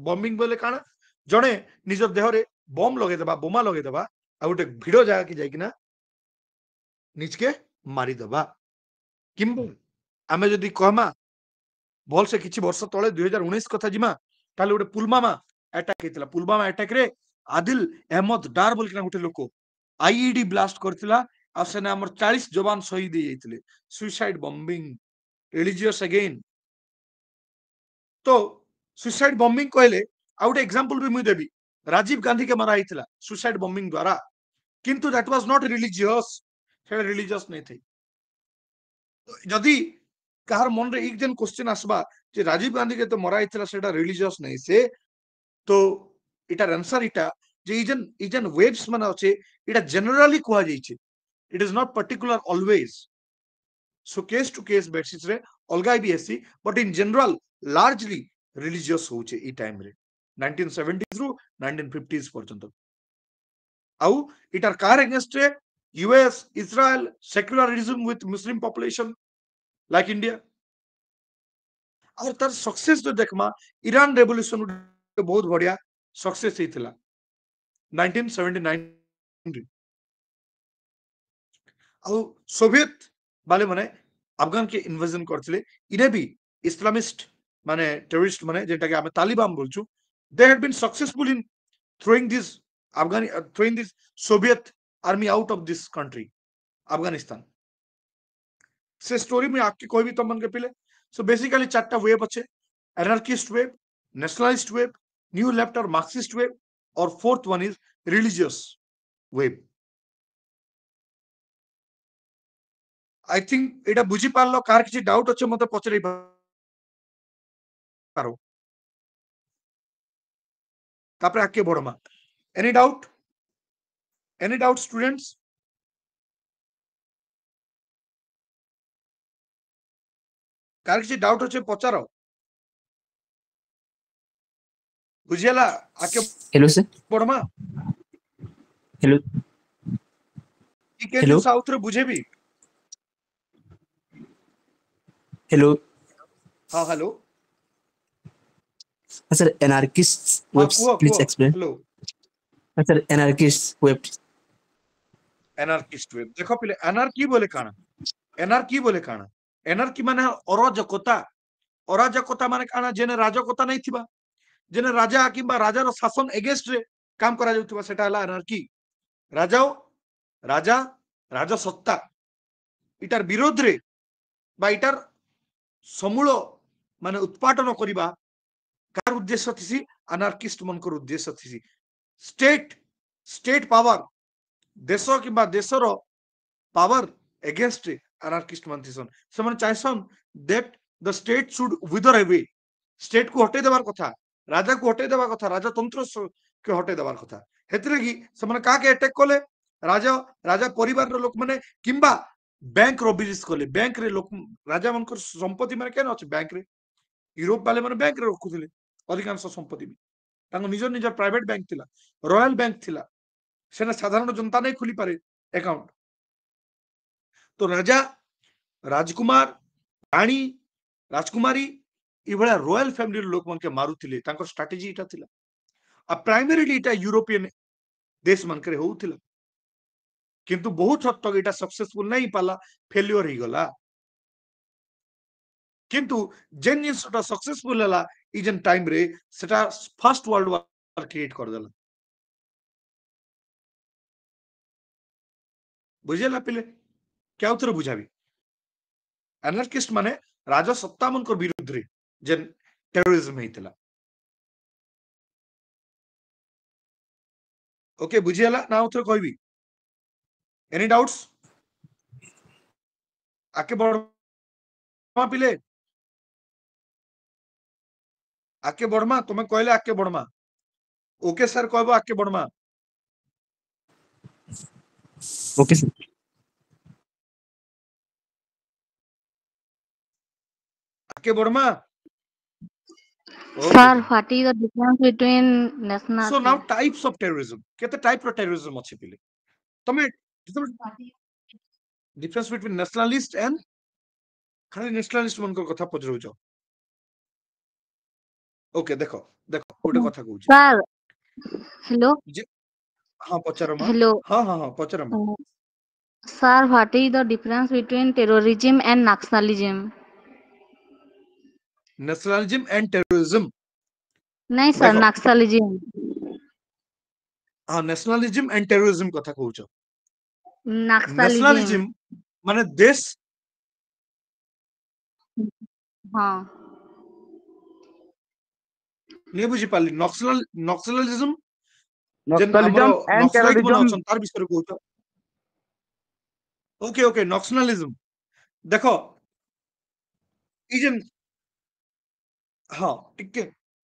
बॉम्बिंग बोले काना जणे निजर देहरे बम लगे देबा बोमा लगे देबा आ गोटे भिड़ जगह की जाइकिना निजके मारी देबा किंबा आमे जदि कहमा भल से किछि वर्ष तळे 2019 कथा जिमा ताले गोटे पुलवामा अटैक हेतिला पुलवामा अटैक रे आदिल अहमद डार बोलकिना गोटे लोको आईईडी ब्लास्ट करथिला आ सेना हमर 40 जवान शहीद हे जाइतिले सुसाइड बॉम्बिंग रिलीजियस अगेन तो सुसाइड बॉम्बिंग कहले आ गोटे एग्जांपल भी मुई देबी राजीव गांधी के मारा हेतिला सुसाइड बॉम्बिंग द्वारा किंतु दैट वाज नॉट रिलीजियस से रिलीजियस नहीं थी जदि कहार मन रे एक जन क्वेश्चन आसबा जे राजीव गांधी के तो मरा हेतिला सेटा रिलीजियस नहीं से तो इटार आंसर इटा जे इजन वेव्स माने अछि इटा जनरली कुआ जाइछे it is not particular always so case to case basis रे अलगा भी हेसी but in general largely religious होचे ई टाइम रे 1970s रु 1950s पर्यंत आउ इटार कार अगेंस्ट रे US Israel secularism with Muslim population like India और तार सक्सेस जो देखमा ईरान रेवोल्यूशन बहुत बढ़िया सक्सेस हेतिला 1979 आउ सोवियत वाले माने अफगान के इन्वेजन करथिले इने भी इस्लामिस्ट माने टेररिस्ट माने जेटा के हम तालिबान बोलछु they had been successful in throwing this Soviet army out of this country Afghanistan से स्टोरी में आपकी कोई भी तमन के पिले सो बेसिकली चारटा वेव अच्छे anarchist wave nationalist wave new left और मार्क्सिस्ट वेव और fourth one is religious wave I think एटा बुझी पारलो कार किछि डाउट अच्छे मते पचरै पारो तापरे आके बड़मा एनी डाउट स्टूडेंट्स कार किछि डाउट अच्छे पचारो बुझियला आके हेलो सर बड़मा हेलो ई के हेलो साउथ रे बुझेबी हेलो हाँ हेलो सर एनार्किस्ट हाँ वेब्स कुहो please explain hello sir anarchist waves anarchist wave देखो पिले एनार्की बोले काना एनार्की माने अराजकता माने काना जेने राजकता नहीं थिबा जेने राजा किंबा राजार शासन एगेंस्ट रे काम करा जाउथिबा सेटा हला एनार्की राजा राजसत्ता इटार विरोध रे बा इटार समूल माने उत्पादन करिबा कार उद्देश्य थिसी अनार्किस्ट मनकर उद्देश्य थिसी स्टेट पावर देश किंबा देशर पावर एगेंस्ट अनार्किस्ट मान थिसन से माने चाहसन that the state should wither away state को हटे देबार कथा राजा को हटे देबा कथा राजतंत्र के हटे देबार कथा हेतरे कि से माने का के अटैक कोले राजा परिवार रो लोक माने किंबा बैंक रबिलिस कोले बैंक रे लोक राजा मनकर संपत्ति माने केन अछि बैंक रे यूरोप वाले माने बैंक रे रखुथिले अधिकांश संपत्ति भी तांको निजर प्राइवेट बैंक थिला रॉयल बैंक थिला सेना साधारण जनता नहीं खुली पारे अकाउंट तो राजा राजकुमार रानी राजकुमारी इभळा रॉयल फैमिली लोक मन के मारुथिले तांको स्ट्रेटजी इटा थिला आ प्राइमरीली इटा यूरोपियन देश मन करे होउथिला किंतु बहुत हद तक इटा सक्सेसफुल नहीं पाला फेल्योर ही गला किंतु जेन जिनसटा सक्सेसफुल हला इजन टाइम रे सेटा फर्स्ट वर्ल्ड वार क्रिएट कर देला बुझेला पिले क्या उतर बुझाबी एनार्किस्ट माने राजा सत्ता मनकर विरुद्ध रे जेन टेररिज्म हेतिला ओके बुझियला ना उतर कहबी एनी डाउट्स आके बड़मा पिले आके बड़मा तुमे कहले आके बड़मा ओके सर कहबो आके बड़मा ओके सर आके Verma. Sir, what is the difference between national? So now types of terrorism. केते type of terrorism अछि पिले. तमे difference between nationalist and खाली nationalist मनकर कथा पचरौ छ. ओके देखो गोटे कथा कहू छी. Sir, hello. हां पचरो मा. Hello. हां पचरो मा. Sir, what is the difference between terrorism and nationalism? Nationalism and terrorism. नहीं sir, देखो. nationalism. हां nationalism and terrorism कथा कहू छ. Nationalism. माने देश. हाँ. नहीं बुझी पाली. नक्सलिज्म Naxalism and नक्सलाइट मन terrorism. अछन तार विषय कहू छ. ओके नक्सलिज्म. देखो इजन हाँ टिके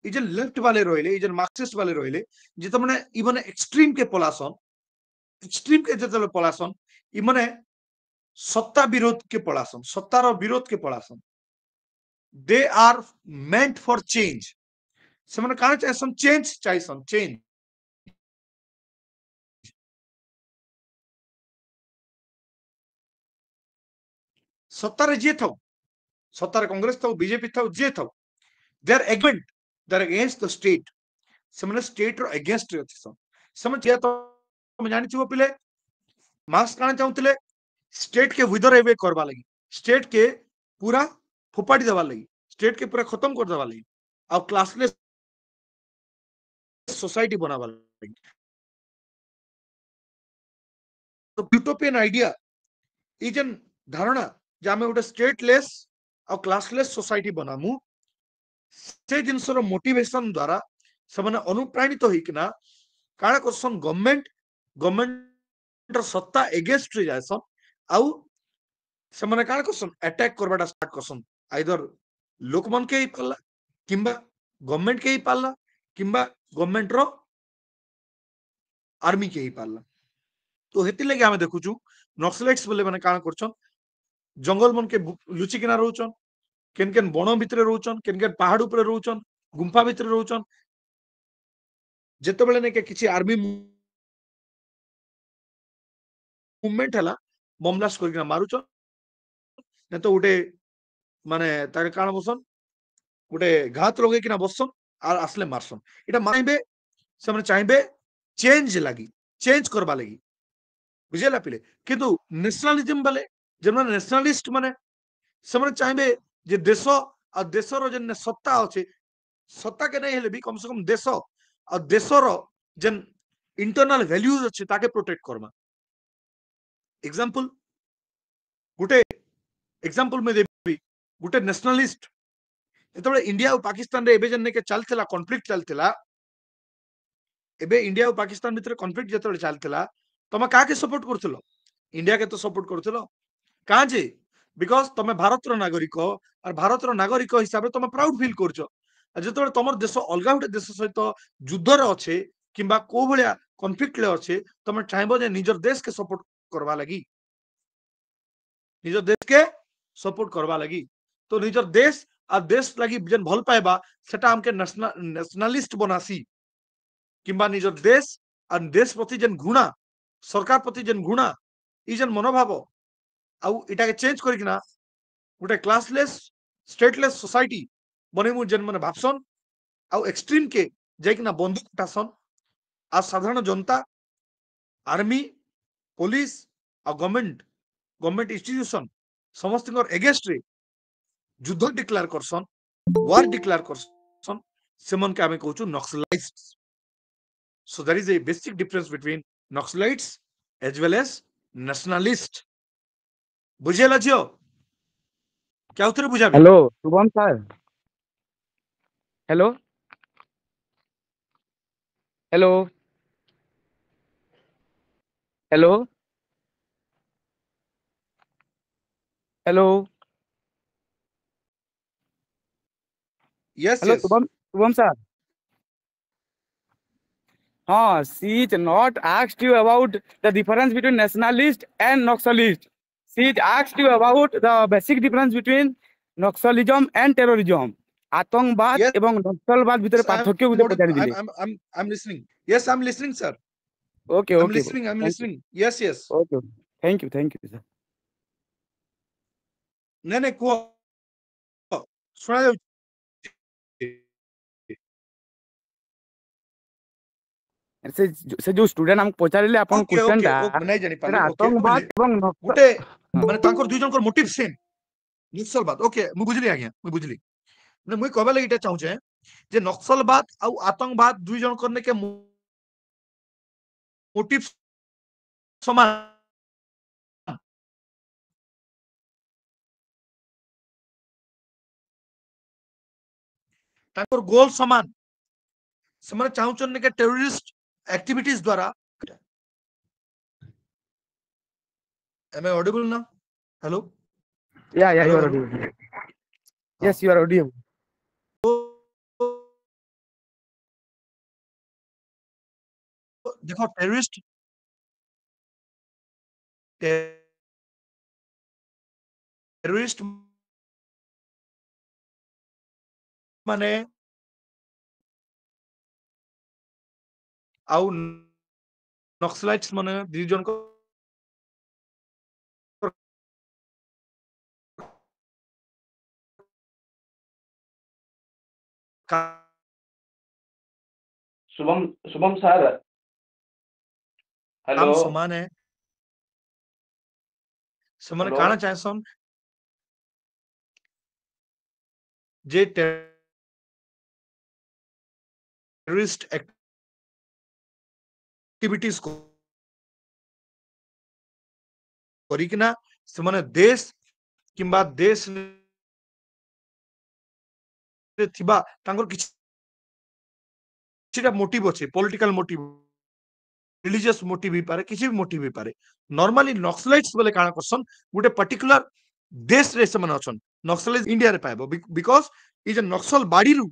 इजन लेफ्ट वाले रोइले इजन मार्क्सिस्ट वाले रोइले जे तमने इमने एक्सट्रीम के जतले पलासन इमने सत्ता विरोध के पलासन सत्तार विरोध के पलासन. They are meant for change. से माने कान चाहसन चेंज सत्तारे जे थाउ सत्तारे कांग्रेस थाउ बीजेपी थाउ जे थाउ they are against the state. से माने स्टेट रो अगेंस्ट रे छन. से माने जे तो जानि छिबो पिले मार्क्स कान चाहुतले स्टेट के विदर एवे करबा लगी. स्टेट के पूरा फोपाड़ी देबा लगी. स्टेट के पूरा खत्म कर देबा लगी. आ क्लासलेस सोसाइटी बनाबा लगी. तो यूटोपियन आइडिया इजन धारणा जे आमे उटे स्टेटलेस आ क्लासलेस सोसाइटी बनामु से जिनसर मोटिवेशन द्वारा समान अनुप्राणित होइकना काणा करसन गवर्नमेंट सत्ता एगेंस्ट रे जायसन आउ से माने काणा करसन अटैक करबाटा स्टार्ट करसन. आइदर लोक मन के ही पाला किंबा गवर्नमेंट के ही पाला किंबा गवर्नमेंट रो आर्मी के ही पाला. तो हेति लगे हमें देखुछु नक्सलाइट्स बोले माने काणा करछन जंगल मन के लुचि किना रहउछन. केन बण भितरे रहउछन केन पहाड़ ऊपर रहउछन गुंफा भितरे रहउछन. जेते बेले ने के किछि आर्मी मूवमेंट हला बम ब्लास्ट करके मारुछन ने तो उठे माने ताके काण बसन उठे घात लगे किना बसन आर असले मारसन. एटा माइबे से माने चाइबे चेंज करबा लगी. बुझेला पिले. किंतु नेशनलिज्म वाले जेमन नेशनलिस्ट माने से माने चाइबे जे देश आ देशर जे सत्ता अछि सत्ता के नहीं हेले भी कम से कम देश आ देशर जेन इंटरनल वैल्यूज अछि ताके प्रोटेक्ट करबा. एग्जांपल गुटे एग्जांपल में देबी गुटे नेशनलिस्ट जेतबे इंडिया और पाकिस्तान रे एबे जन्ने के चलथिला कॉन्फ्लिक्ट चलथिला एबे इंडिया और पाकिस्तान भितर कॉन्फ्लिक्ट जेतबे चलथिला तमे का के सपोर्ट करथिलो. इंडिया के तो सपोर्ट करथिलो का जे बिकॉज तमे भारत रो नागरिक और भारत रो नागरिक हिसाब रे तमे प्राउड फील करछो. जेतबे तमर देश अलगा गुटे देश सहित युद्ध रे अछि किंबा को भलिया कॉन्फ्लिक्ट ले अछि तमे चाहबो जे निजर देश के सपोर्ट करबा लगी निजर देश के सपोर्ट करबा लगी. तो निजर देश आ देश लगी जन भल पाएबा सेटा हमके नेशनलिस्ट बनासी किंबा निजर देश आ देश प्रति जन घृणा सरकार प्रति जन घृणा ई जन मनोभाव आउ इटा के चेंज करिकना गुटे क्लासलेस स्टेटलेस सोसाइटी बनेमु जन माने भाबसन आउ एक्सट्रीम के जाइकना बंदूक उठासन आ साधारण जनता आर्मी पुलिस आ गवर्नमेंट इंस्टीट्यूशन समस्त एगेंस्ट रे युद्ध डिक्लेयर करसन वार डिक्लेयर करसन सेमन के हमें कहूछु Naxalites. So there is a basic difference between Naxalites as well as nationalist. बुझेला जियो क्या उतरे बुझाबे. Hello, Shubham sir. Hello. Hello. Hello. Hello. Yes, Hello, yes. Shubham sir. She not asked you about the difference between nationalist and nationalist. She asked you about the basic difference between Naxalism and terrorism আতঙ্কবাদ Yes, এবং নক্সালবাদ ভিতরে I'm পার্থক্য গুলো পচারি দিলে I'm listening. Yes, I'm listening, sir. Okay I'm okay listening. I'm listening. Yes, yes. Okay thank you sir Ne kuo. ଶୁଣା ଯାଉଛି? ସେ ସେ ଯୋଉ ଷ୍ଟୁଡେଣ୍ଟ ଆମକୁ ପଚାରିଲେ ଆପଣ Okay, କ୍ୱେଶ୍ଚନ okay, ଟା okay, ନାଇଁ ଜାଣି ପାରିଲି। ସେଟା Okay, ଆତଙ୍କବାଦ ବୁଝିଲି। ଏବଂ ଗୋଟେ ମାନେ ତାଙ୍କର ଦୁଇ ଜଣଙ୍କର ମୋଟିଭ ସେମ୍ ନକ୍ସଲବାଦ। ଓକେ, ମୁଁ ବୁଝିଲି ଆଜ୍ଞା, ମୁଁ ବୁଝିଲି। ମାନେ ମୁଇଁ କହିବା ଲାଗି ଏଇଟା ଚାହୁଁଛେ ଯେ ନକ୍ସଲବାଦ ଆଉ ଆତଙ୍କବାଦ ଦୁଇ ଜଣଙ୍କର ନେକେ ମୋଟିଭ ସମାନ। ତାଙ୍କର ଗୋଲ ସମାନ। ସେମାନେ ଚାହୁଁଛନ୍ତି କି ଟେରରିଷ୍ଟ ଆକ୍ଟିଭିଟିଜ ଦ୍ୱାରା am I audible now? Hello? Yeah, you Hello, are hello? audible. Yes, you are audible. देखो टेररिस्ट टेररिस्ट माने आउ नक्सलाइट्स माने दी जन को शुभम शुभम सर काम हेलो समान है ସେମାନେ हेलो କାଣା ଚାହେସନ୍ ଯେ ଟେରରିଷ୍ଟ ଆକ୍ଟିଭିଟିଜ କରିକିନା ସେମାନେ ଦେଶ କିମ୍ବା ଦେଶରେ ଥିବା ତାଙ୍କର କିଛିଟା ମୋଟିଭ ଅଛି ପଲିଟିକାଲ ମୋଟିଭ रिलीजियस मोटिव भी पारे किसी भी मोटिव भी पारे नॉर्मली नक्सलाइट्स बोले काना करसन गुटे पर्टिकुलर देश रे से मन अछन नक्सलाइट इंडिया रे पाइबो बिकॉज इज अ नक्सल बाडी रु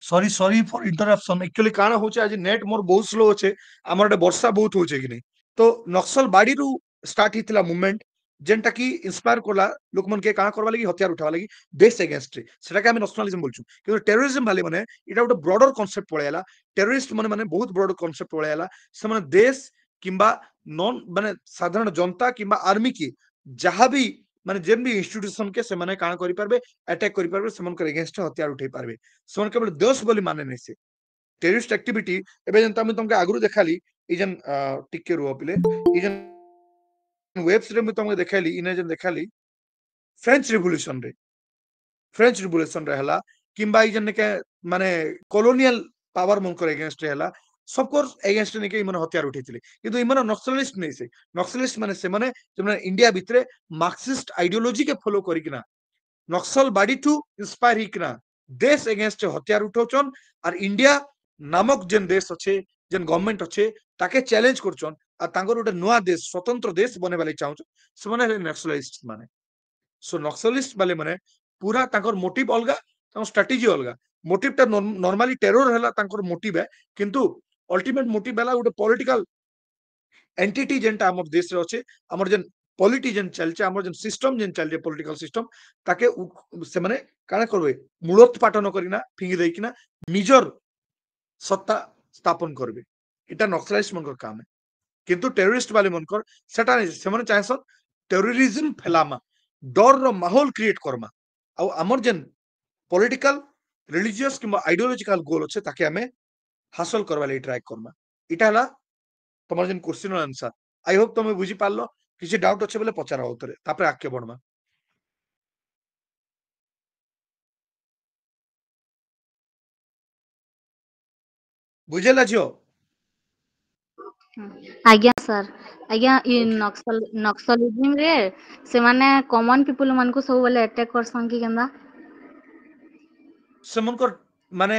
सॉरी फॉर इंटरप्शन एक्चुअली काना होचे आज नेट मोर बहुत स्लो होचे हमर डे वर्षा बहुत होचे कि नहीं तो नक्सल बाडी रु स्टार्ट हितला मूवमेंट जेंटा की इंस्पायर कोला लोक मन के काना करबा लगी हथियार उठावा लगी देश अगेंस्ट रे सेटा के हम नक्सलिज्म बोलछु কিন্তু टेररिज्म वाले माने इटा गोटे ब्रॉडर कांसेप्ट पळेला टेररिस्ट माने माने बहुत ब्रॉडर कांसेप्ट पळेला से माने देश किंबा नॉन माने साधारण जनता किंबा आर्मी की जहां भी माने जेन भी इंस्टीट्यूशन के से माने काना करि परबे अटैक करि परबे से मन के अगेंस्ट हथियार उठै परबे से मन केवल देश बोली माने नै से टेररिस्ट एक्टिविटी एबे जन तुमके आगरु देखाली ई जन टिके रुओ पिले ई जन वेब्स रे मैं तुमके देखाली इने जन देखाली फ्रेंच रिवोल्यूशन रे हला किंबा ई जन के माने कॉलोनियल पावर मन कर अगेंस्ट रे हला सब कोर्स अगेंस्ट ने के इमन हथियार उठैतिले किंतु इमन नक्सलिस्ट नै से नक्सलिस्ट माने से माने जमने इंडिया भितरे मार्क्सिस्ट आइडियोलॉजी के फॉलो करिकना नक्सल बाडी टू इंस्पायर हिकना देश अगेंस्ट हथियार उठौचन और इंडिया नामक जेन देश अच्छे जेन गवर्नमेंट अच्छे ताके चैलेंज करचन आ तांगर उटे नुआ देश स्वतंत्र देश बने वाले चाहूचन से माने नक्सलिस्ट माने सो नक्सलिस्ट वाले माने पूरा तांकर मोटिव अलगा तांकर स्ट्रेटजी अलगा मोटिव ता नॉर्मली टेरर हला तांकर मोटिव है किंतु अल्टीमेट मोटिव हला उटे पॉलिटिकल एंटिटी जेनटा हमर देश रे अच्छे हमर जेन पॉलिटी जेन चलचे हमर जेन सिस्टम जेन चलचे पॉलिटिकल सिस्टम ताके से माने काना करबे मूलोत्पाटन करिना फिंगी देकिना निजर सत्ता स्थापन करबे इटा नक्सलाइस्ट मनकर काम है किंतु टेररिस्ट वाले मनकर सेटा नै से माने चाहसन टेररिज्म फैलामा डर रो माहौल क्रिएट करमा आ हमर जेन पॉलिटिकल रिलीजियस किंबा आइडियोलॉजिकल गोल अच्छे ताके हमें हासिल करबा ले ट्राई करमा इटा हला तुम्हार जेन क्वेश्चन आंसर आई होप तुम बुझी पारलो किसी डाउट अच्छे बोले पचारा उतरे तापरे आके बढ़मा बुझेला झियो आज्ञा सर आज्ञा इ नक्सलिज्म रे से माने कॉमन पीपल मन को सब वाले अटैक करसन की केंदा से मनकर माने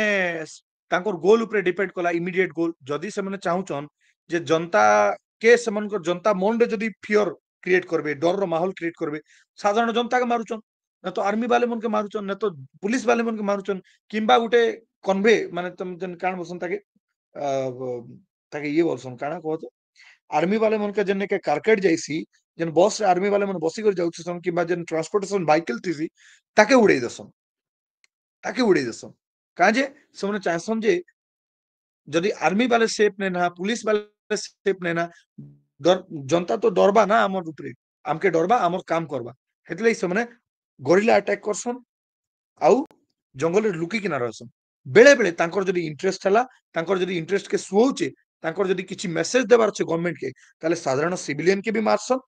तांकर गोल ऊपर डिपेंड कला इमीडिएट गोल जदी से माने चाहूचन जे जनता के से मनकर जनता मन रे जदी फियर क्रिएट करबे डर रो माहौल क्रिएट करबे साधारण जनता के मारुचन न तो आर्मी वाले मन के मारुचन न तो पुलिस वाले मन के मारुचन किंबा गुटे कन्वे माने तुम जन कान बसन ताके ये बोलसन काना कहतो आर्मी वाले मन के जन के कारकेट जाइसी जन बस रे आर्मी वाले मन बसी कर जाउछ सन किबा जन ट्रांसपोर्टेशन व्हीकल थीसी ताके उड़ै देसन का जे से चाहसन जे जदि आर्मी वाले सेफ ने ना पुलिस वाले सेफ ने ना जनता तो डरबा ना हमर ऊपर आमके डरबा हमर काम करबा हेतले से माने गोरिल्ला अटैक करसन आउ जंगल लुकी किना रहसन बेले बेले तांकर जदि इंटरेस्ट हला तांकर जदि इंटरेस्ट के सुओचे तांकर जदि किछि मेसेज देबार छै गवर्नमेंट के ताले साधारण सिविलियन के भी मारसन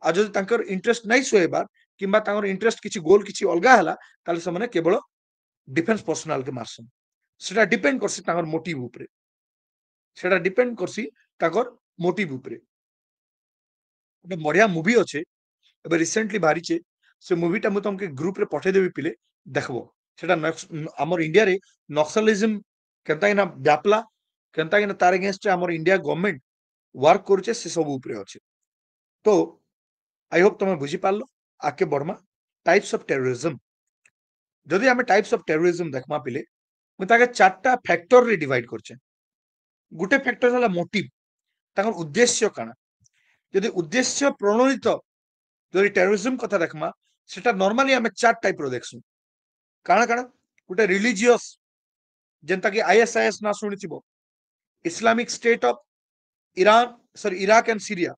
आ जदि तांकर इंटरेस्ट नै सोएबार किंबा तांकर इंटरेस्ट किछि गोल किछि अलगा हला ताले से माने केवल डिफेंस पर्सनल के मारसन सेटा डिपेंड करसी तांकर मोटिव ऊपर सेटा डिपेंड करसी तांकर मोटिव ऊपर ଗୋଟେ ବଢିଆ ମୁଭି ଅଛି ଏବେ ରିସେଣ୍ଟଲି ବାହାରିଛେ ସେ ମୁଭିଟା ମୁଁ ତମକେ ଗ୍ରୁପ ରେ ପଠେଇ ଦେବି ପିଲେ ଦେଖବ ସେଟା ଆମର ଇଣ୍ଡିଆରେ ନକ୍ସଲିଜମ କେନ୍ତା କିନା ବ୍ୟାପଲା କେନ୍ତା କିନା ତାର ଏଗେନ୍ଷ୍ଟ ଆମର ଇଣ୍ଡିଆ ଗଭର୍ଣ୍ଣମେଣ୍ଟ वर्क କରୁଛେ ସେ ସବୁ ଉପରେ ଅଛି ତ आई होप तुम बुझी पार्ल आके बढ़मा टाइप्स ऑफ टेररिज्म जदि आम टाइप्स ऑफ टेररिज्म देखमा पिले मुझे चार्टा फैक्टर रे डिवाइड करछे गुटे फैक्टर हला मोटिव ताकर उद्देश्य काना यदि उद्देश्य प्रणोदित जदि टेररिज्म कथा देखमा सेटा नॉर्मली आम चार टाइप रो देखसु काना काना गुटे रिलीजियस जेंता कि आईएसआईएस ना सुनिथिबो Islamic state of Iran sorry Iraq and Syria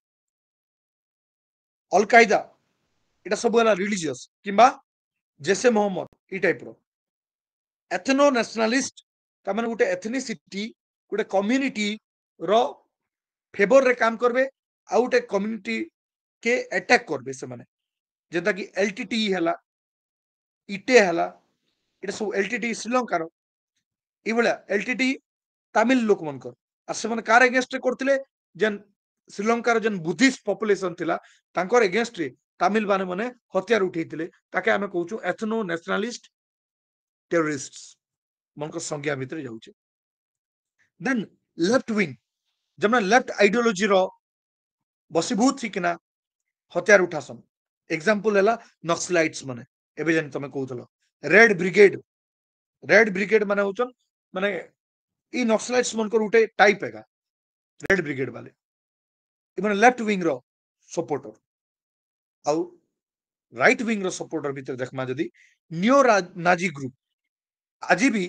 al Qaeda इटा सब वाला रिलीजियस किंबा जैसे मोहम्मद ई टाइप रो एथनो नेशनलिस्ट तामाने गुटे एथनिसिटी गुटे कम्युनिटी रो फेवर रे काम करबे आ गुटे कम्युनिटी के अटैक करबे से माने जेता कि एलटीटी हला इटे हला इटा सब एलटीटी श्रीलंका रो ई बला एलटीटी तमिल लोक मनकर आ से माने कार अगेंस्ट करथिले जन श्रीलंकार जन बुद्धिस्ट पॉपुलेशन थिला तांकर अगेंस्ट रे तमिल माने माने हथियार उठैथिले ताके हमें कहूछु एथनो नेशनलिस्ट टेररिस्ट्स मनकर संज्ञा भीतर जाउछे देन लेफ्ट विंग जमना लेफ्ट आइडियोलॉजी रो बसीभूत थिकिना हथियार उठासन एग्जांपल हला नक्सलाइट्स माने एबे जन तमे कहउतलो रेड ब्रिगेड माने होचन माने ई नक्सलाइट्स मनकर उठे टाइप हेगा रेड ब्रिगेड वाले इमने लेफ्ट विंग रो सपोर्टर आउ राइट विंग रो सपोर्टर भीतर देखमा जदी नियो नाजी ग्रुप आज भी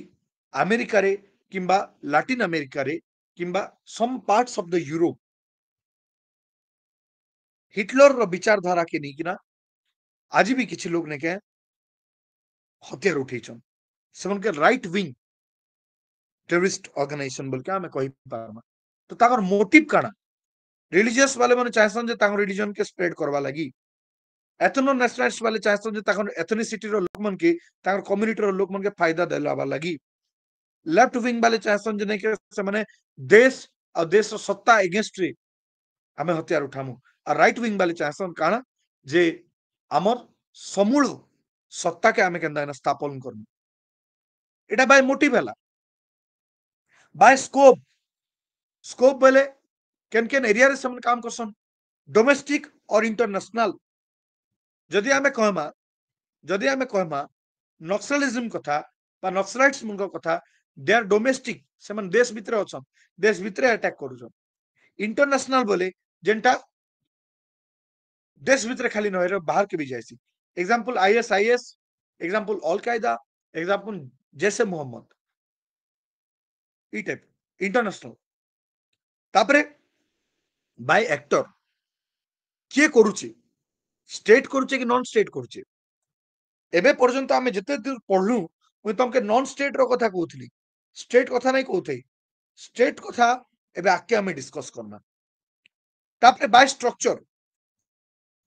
अमेरिका रे किंबा लैटिन अमेरिका रे किंबा some parts of the Europe Hitler रो विचारधारा के नहीं किना आज भी किछि लोग ने के हथियार उठैछन सेमन के राइट विंग टेररिस्ट ऑर्गेनाइजेशन बोल के हमें कहि पारमा तो ताकर मोटिव काना रिलीजियस वाले माने चाहसन जे ताकर रिलीजन के स्प्रेड करवा लगी एथनो नेशनलिस्ट वाले चाहसन जे ताकर एथनिसिटी रो लोक मन के ताकर कम्युनिटी रो लोक मन के फायदा देलावा लगी लेफ्ट विंग वाले चाहसन जे नै के से माने देश और देश रो सत्ता अगेंस्ट रे हमें हथियार उठामु और राइट विंग वाले चाहसन काना जे हमर समूल सत्ता के हमें केंदा स्थापन करनु एटा बाय मोटिव हला बाय स्कोप बेले केन एरिया रे समन काम करसन डोमेस्टिक और इंटरनेशनल जदि हमें कहमा नक्सलिज्म कथा बा नक्सलाइट्स मुनक कथा दे आर डोमेस्टिक सेमन देश भितर अछन देश भितर अटैक करूछन इंटरनेशनल बोले जेंटा देश भितर खाली नहरे बाहर के भी जायसी एग्जांपल आईएसआईएस एग्जांपल अल कायदा एग्जांपल जैसे मोहम्मद ई टाइप इंटरनेशनल तापरे बाय एक्टर किए करूची स्टेट करूचे कि नॉन स्टेट करूचे एबे पर्यंत आमे जते दूर पढलु मु तमके नॉन स्टेट रो कथा कहउथली स्टेट कथा नै कहउथै स्टेट कथा एबे आके आमे डिस्कस करना तापरे बाय स्ट्रक्चर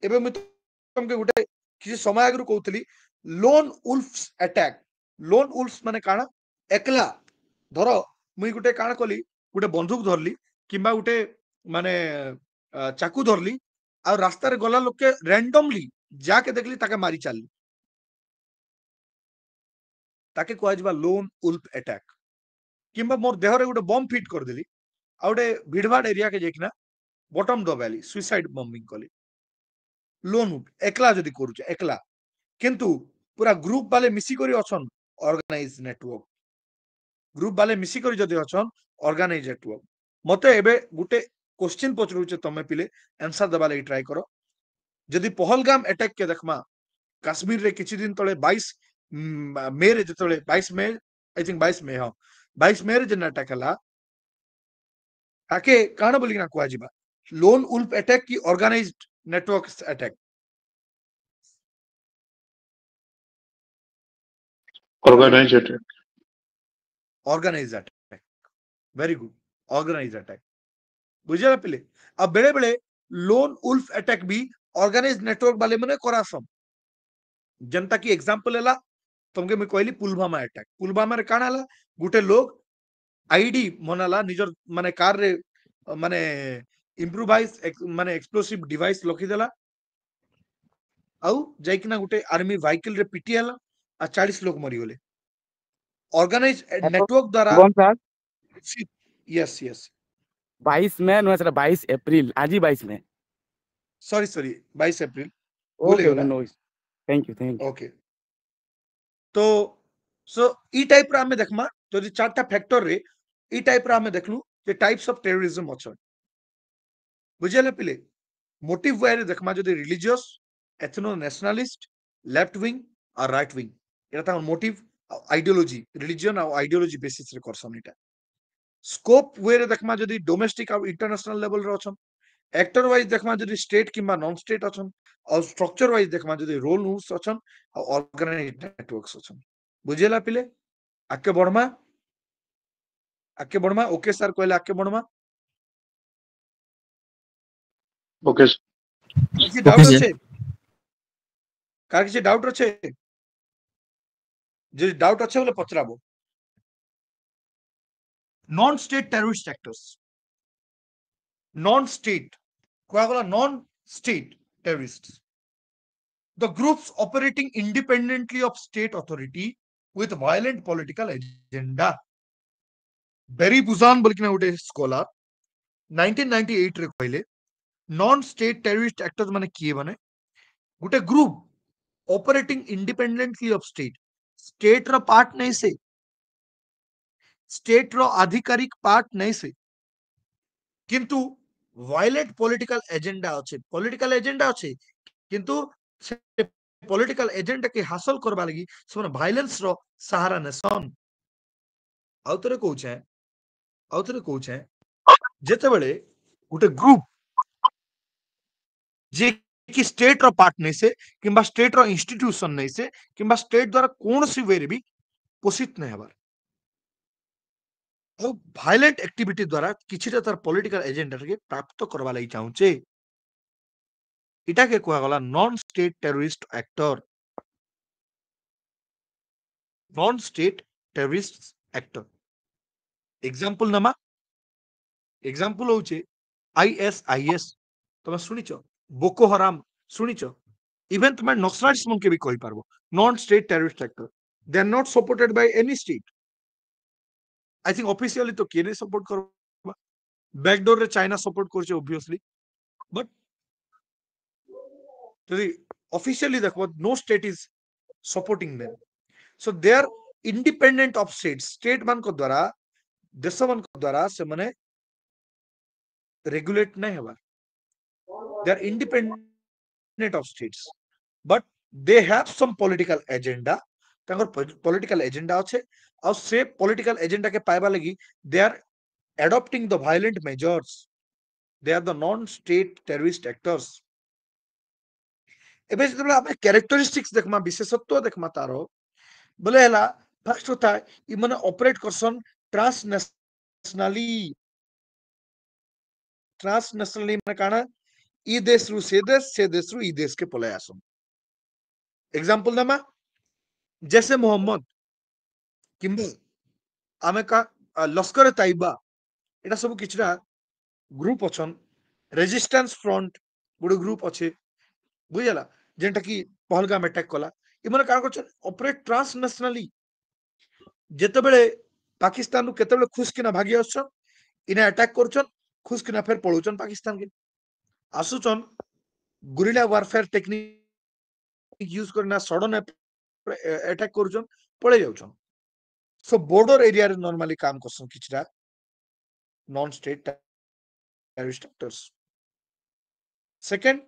एबे मु तमके गुटे किसी समय आगरु कहउथली lone wolfs attack lone wolfs माने काना एकला धरो मुई गुटे काना कली गुटे बंदूक धरली किंबा गुटे माने चाकू धरली आ रास्ता रे गला लोक के रैंडमली जाके देखली ताके मारी चलली ताके कोआ जबा लोन वुल्फ अटैक किंबा मोर देह रे गुटे बम फिट कर देली आ गुटे भिड़भाड़ एरिया के जेकिना बॉटम दबाली सुसाइड बॉम्बिंग कली लोन वुल्फ एकला जदी करूचे एकला किंतु पूरा ग्रुप वाले मिसी करी अछन ऑर्गेनाइज नेटवर्क ग्रुप वाले मिसी करी जदी अछन ऑर्गेनाइज नेटवर्क मते एबे गुटे क्वेश्चन पचरुचे तमे पिले आंसर दबा लगी ट्राई करो जदि पहलगाम अटैक के देखमा काश्मीर रे किछि दिन तळे 22 मे रे जतळे 22 मे आई थिंक 22 मे हां 22 मे रे जन अटैक हला ताके काण बोली ना कुआ जिबा लोन उल्फ अटैक की organised network attack Organized attack. Organised attack very good organised attack बुझला पिले अब बेले बेले लोन उल्फ अटैक भी ऑर्गेनाइज्ड नेटवर्क वाले मने करासम जनता की एग्जांपल हला तुमके मैं कहली पुलवामा अटैक पुलवामा रे काण हला गुटे लोग आईडी मनाला निजर माने कार रे माने इम्प्रोवाइज माने एक्सप्लोसिव डिवाइस लखी देला आउ जाइकिना गुटे आर्मी व्हीकल रे पिटी हला आ 40 लोग मरी गले ऑर्गेनाइज नेटवर्क द्वारा शुभम सर यस यस 22 में नुआ सर 22 अप्रैल आज ही 22 में सॉरी 22 अप्रैल भूले ओके गला नो थैंक यू ओके तो सो ई टाइप रा हमें देखमा जदि चारटा फैक्टर रे ई टाइप रा हमें देखलु जे टाइप्स ऑफ टेररिज्म अछन बुझले पिले मोटिव वे रे देखमा जदि religious ethno nationalist left wing और राइट विंग एटा ता मोटिव आइडियोलॉजी रिलीजन और आइडियोलॉजी बेसिस रे करसन एटा स्कोप वे रे देखमा जदि डोमेस्टिक और इंटरनेशनल लेवल रे अछन एक्टर वाइज देखमा जदि स्टेट किंबा नॉन स्टेट अछन और स्ट्रक्चर वाइज देखमा जदि रोल रूल्स अछन और ऑर्गेनाइज्ड नेटवर्क्स अछन बुझेला पिले आके बढ़मा ओके सर कहले आके बढ़मा Okay. किसी डाउट sir. আছে কার কিছু ডাউট আছে যদি ডাউট আছে বলে পচরাবো non state terrorist actors non state কোয়াগলা non state terrorists the groups operating independently of state authority with violent political agenda बेरी बुजान बोलकिना उठे स्कॉलर 1998 रे कहले नॉन स्टेट टेररिस्ट एक्टर्स माने किए माने गुटे group operating independently of state रो पार्ट नहीं से स्टेट रो आधिकारिक पार्ट नहीं से किंतु वायलेंट पॉलिटिकल एजेंडा अच्छे किंतु पॉलिटिकल एजेंडा के हासिल करबा लगी से वायलेंस रो सहारा नेसन आउतरे कहूचे जेते बेले गुटे ग्रुप जे कि स्टेट रो पार्ट नहीं से किंबा स्टेट रो इंस्टीट्यूशन नहीं से किंबा स्टेट द्वारा कौन सी वे रे भी पोषित नहीं हबार और वायलेंट एक्टिविटी द्वारा किछिटा तार पॉलिटिकल एजेंडा के प्राप्त करबा लगी चाहूचे इटा के कुआ गला non state terrorist actor non state terrorist actor example नमा एग्जांपल होचे आईएसआईएस तमे सुनिचो बोको हराम सुनिचो इवन तमे नक्सलाइट्स मन के भी कहि पारबो non state terrorist actor they are not supported by any state I think officially तो केने सपोर्ट करबा बैकडोर रे चाइना सपोर्ट करछे ऑब्वियसली बट यदि ऑफिशियली देखबो no state is supporting them so they are independent of state मान को द्वारा देश मान को द्वारा से माने रेगुलेट नहीं हवा they are independent of states but they have some political agenda तांकर political agenda अच्छे और से political agenda के पाइबा लगी they are adopting the violent measures they are the non state terrorist actors एबे जब आपने characteristics देखमा विशेषत्व देखमा तारो बोले हला फर्स्ट होता है इ माने ऑपरेट करसन ट्रांसनेशनली माने काना ई देश रु से देश रु ई देश के पलाय आसम एग्जांपल नमा जैसे मोहम्मद किंबा आमे का लश्कर ताइबा एटा सब किछरा ग्रुप अछन रेजिस्टेंस फ्रंट गुड ग्रुप अच्छे बुझला जेंटा की पहलगाम अटैक कला इ माने का करछन ऑपरेट ट्रांसनेशनली जेते बेले पाकिस्तान रु केते बेले खुश किना भागी आछन इने अटैक करछन खुश किना फिर पळुछन पाकिस्तान के आसुचन गुरिल्ला वारफेयर टेक्निक यूज करना सडन अटैक करूचन पळे जाउचन सो बॉर्डर एरिया रे नॉर्मली काम करसन किछरा non state terrorist actors. Second,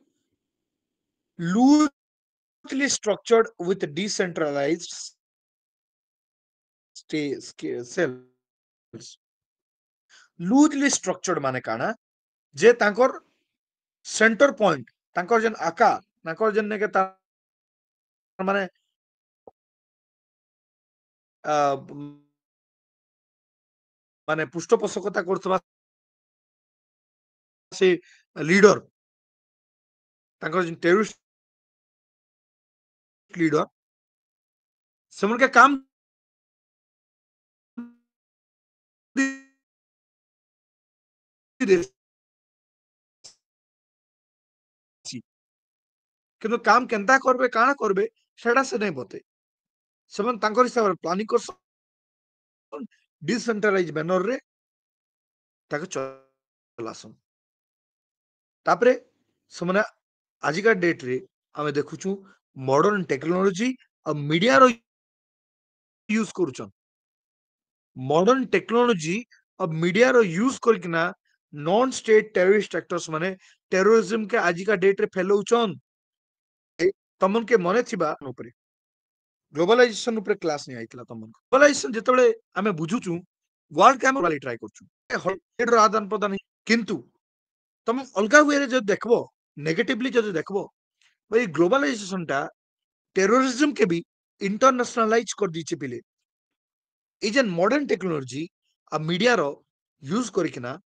loosely structured with decentralized cells. Loosely structured माने काना जे तांकर सेंटर पॉइंट तांकर जन आका तांकर जन ने के माने माने पृष्ठपोषकता करथबा से लीडर तांकर जन टेररिस्ट लीडर समन के काम किंतु काम केंता करबे काना करबे सेडा से नहीं बते समन तांकर हिसाब प्लानिंग कर डिसेंट्रलाइज मैनर रे ताके चलासन तापरे समने आजिका डेट रे आमे देखुछु मॉडर्न टेक्नोलॉजी और मीडिया रो यूज करूछन मॉडर्न टेक्नोलॉजी और मीडिया रो यूज करकिना नॉन स्टेट टेररिस्ट एक्टर्स माने टेररिज्म के आजिका डेट रे फैलौछन तमन के मने थिबा ऊपर ग्लोबलाइजेशन ऊपर क्लास नहीं आइतला तमन ग्लोबलाइजेशन जेतबेले आमे बुझुछु वर्ल्ड के आमे ट्राई करछु हेड रो आदान प्रदान किंतु तुम अलगा वे रे जो देखबो नेगेटिवली जो देखबो भाई ग्लोबलाइजेशन टा टेररिज्म के भी इंटरनेशनलाइज कर दीचे पिले इजन मॉडर्न टेक्नोलॉजी आ मीडिया रो यूज करिकिना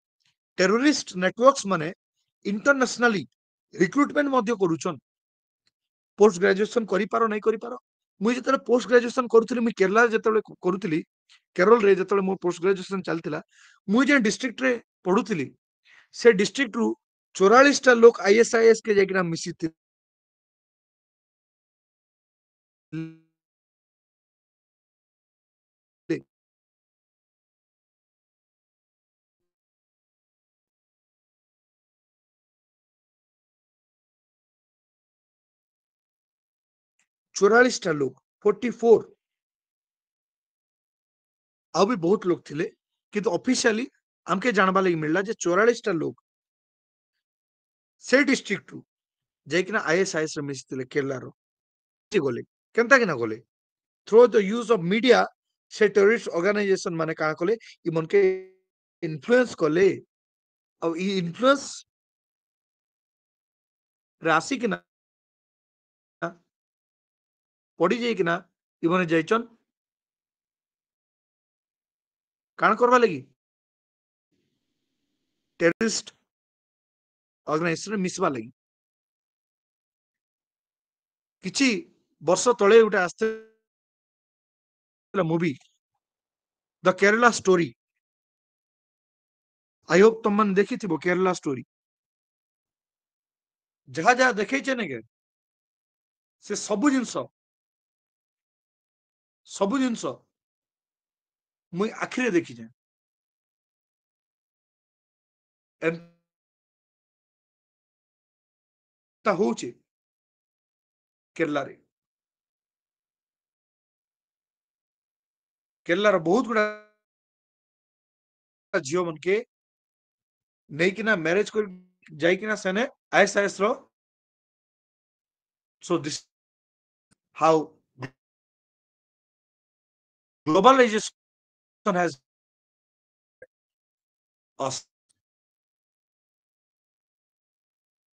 टेररिस्ट नेटवर्क्स माने इंटरनेशनली रिक्रूटमेंट मध्य करूछन पोस्ट ग्रेजुएशन करि पारो नहीं करि पारो मुई जतले पोस्ट ग्रेजुएशन करूथली मुई केरला जतले करूथली केरल रे जतले मो पोस्ट ग्रेजुएशन चलतिला मुई जे डिस्ट्रिक्ट रे पढुथली से डिस्ट्रिक्ट रु 44 टा लोग आईएसआईएस के जेकिना मिसित 44 टा लोग 44 आ भी बहुत लोग थिले किंतु ऑफिशियली हमके जानबा लगी मिलला जे 44 टा लोग से डिस्ट्रिक्ट रु जेकिना आईएसआईएस रे मिसित केरला रो गोले केनता किना गोले through the use of media से टेररिस्ट ऑर्गेनाइजेशन माने का कोले इ मन के इन्फ्लुएंस कोले अब इ इन्फ्लुएंस राशि किना पड़ी जाई किना इ माने जाइचन कान करबा लगी टेररिस्ट ऑर्गेनाइजेशन रे मिसबा लगी किछि वर्ष तळे उटा आस्ते movie the Kerala story I hope तुम मन देखी थी वो केरला स्टोरी जहा जहा देखे ने के से सबु जिनस मुई आखिरे देखी जे एंता होचे केरला रे केरला रो बहुत गुडा जियो मन के नहीं किना मैरिज कर जाई किना सने आईएसआईएस रो so this how globalization has us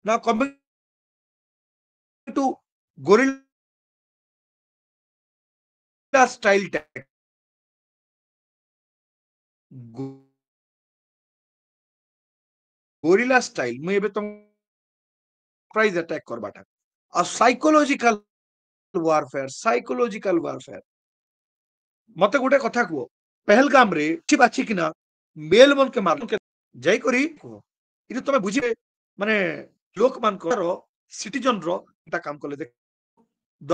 now coming to gorilla style tech gorilla style मैं एबे तुम प्राइज अटैक करबाटा आ साइकोलॉजिकल वारफेयर मते गोटे कथा को पहलगाम रे ठी बाची किना मेल मन के मार के जाई करी इते तमे बुझिबे माने लोक मान को सिटीजन रो ता काम करले देख द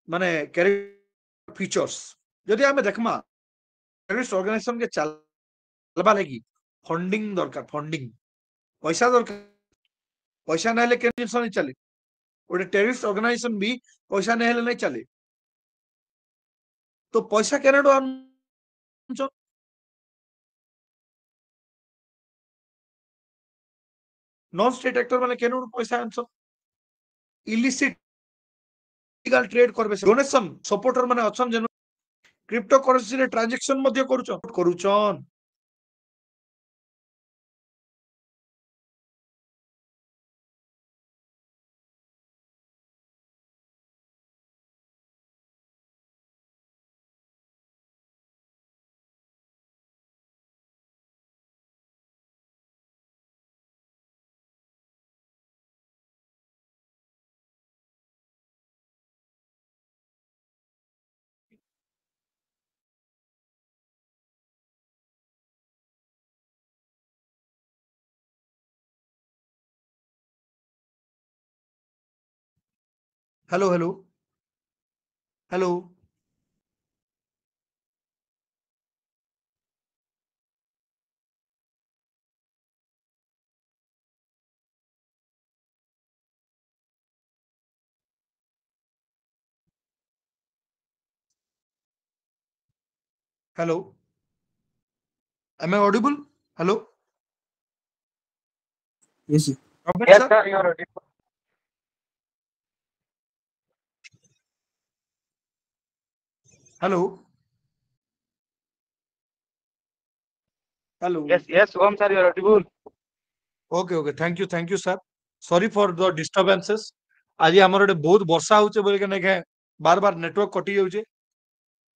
माने कैरेक्टर फीचर्स जदि हमें देखमा टेररिस्ट ऑर्गेनाइजेशन के चलबा लगी फंडिंग दरकार फंडिंग पैसा दरकार पैसा नहीं के नहीं चले गोटे टेररिस्ट ऑर्गेनाइजेशन भी पैसा नहीं चले तो पैसा केनाडो नॉन स्टेट एक्टर माने केनु पैसा आनसन इलिसिट लीगल ट्रेड करबे डोनेशन सपोर्टर माने अछन जेनु क्रिप्टो करेंसी रे ट्रांजैक्शन मध्ये करूचन hello hello hello hello am I audible hello Yes, sir. Robert Yes, sir sir, you are audible. Hello hello Yes, yes, Shubham sir, you are audible. Okay okay thank you sir sorry for the disturbances आज हमर एटे बहुत वर्षा होचे बोले के ने बार बार network कटि जाउचे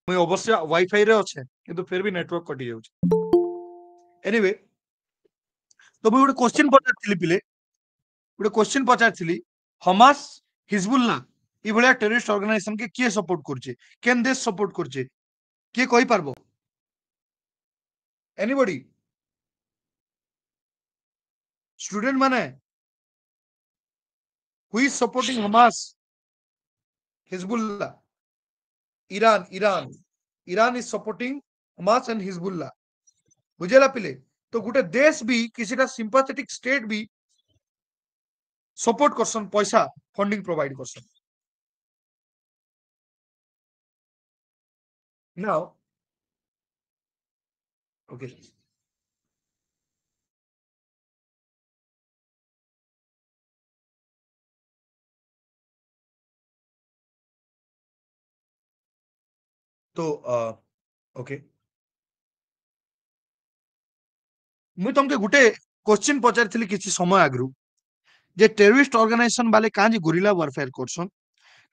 मुई अवश्य वाईफाई रे अच्छे किंतु फिर भी नेटवर्क कटि जाउचे एनीवे तो मुई गोटे क्वेश्चन पचारथिली पिले गोटे क्वेश्चन पचारथिली हमास हिजबुल्लाह ई भलिया टेररिस्ट ऑर्गेनाइजेशन के किए सपोर्ट करचे केन देश सपोर्ट करचे किए कहि पारबो एनीबॉडी स्टूडेंट माने who is supporting Hamas Hezbollah Iran is supporting Hamas and Hezbollah बुझेला पिले तो गुटे देश भी किसीटा सिंपैथेटिक स्टेट भी सपोर्ट करसन पैसा फंडिंग प्रोवाइड करसन नाउ ओके तो ओके मुई तुमके गुटे क्वेश्चन पचारथिली किछि समय आगरु जे टेररिस्ट ऑर्गेनाइजेशन वाले काजे गुरिल्ला वारफेयर करसन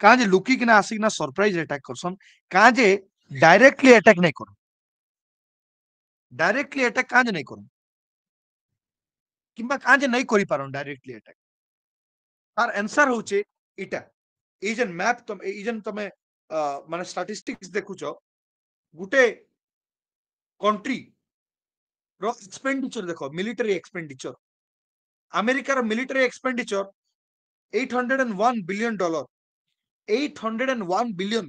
काजे लुकी किना आसिकना सरप्राइज अटैक करसन काजे डायरेक्टली अटैक नहीं करन डायरेक्टली अटैक काजे नहीं करन किंबा काजे नहीं करि पारन डायरेक्टली अटैक तार आंसर होचे इटा एजन मैप तुम एजन तमे माने स्टैटिस्टिक्स देखुचो गुटे कंट्री रो एक्सपेंडिचर देखो मिलिटरी एक्सपेंडिचर अमेरिका रो मिलिटरी एक्सपेंडिचर $801 billion 801 billion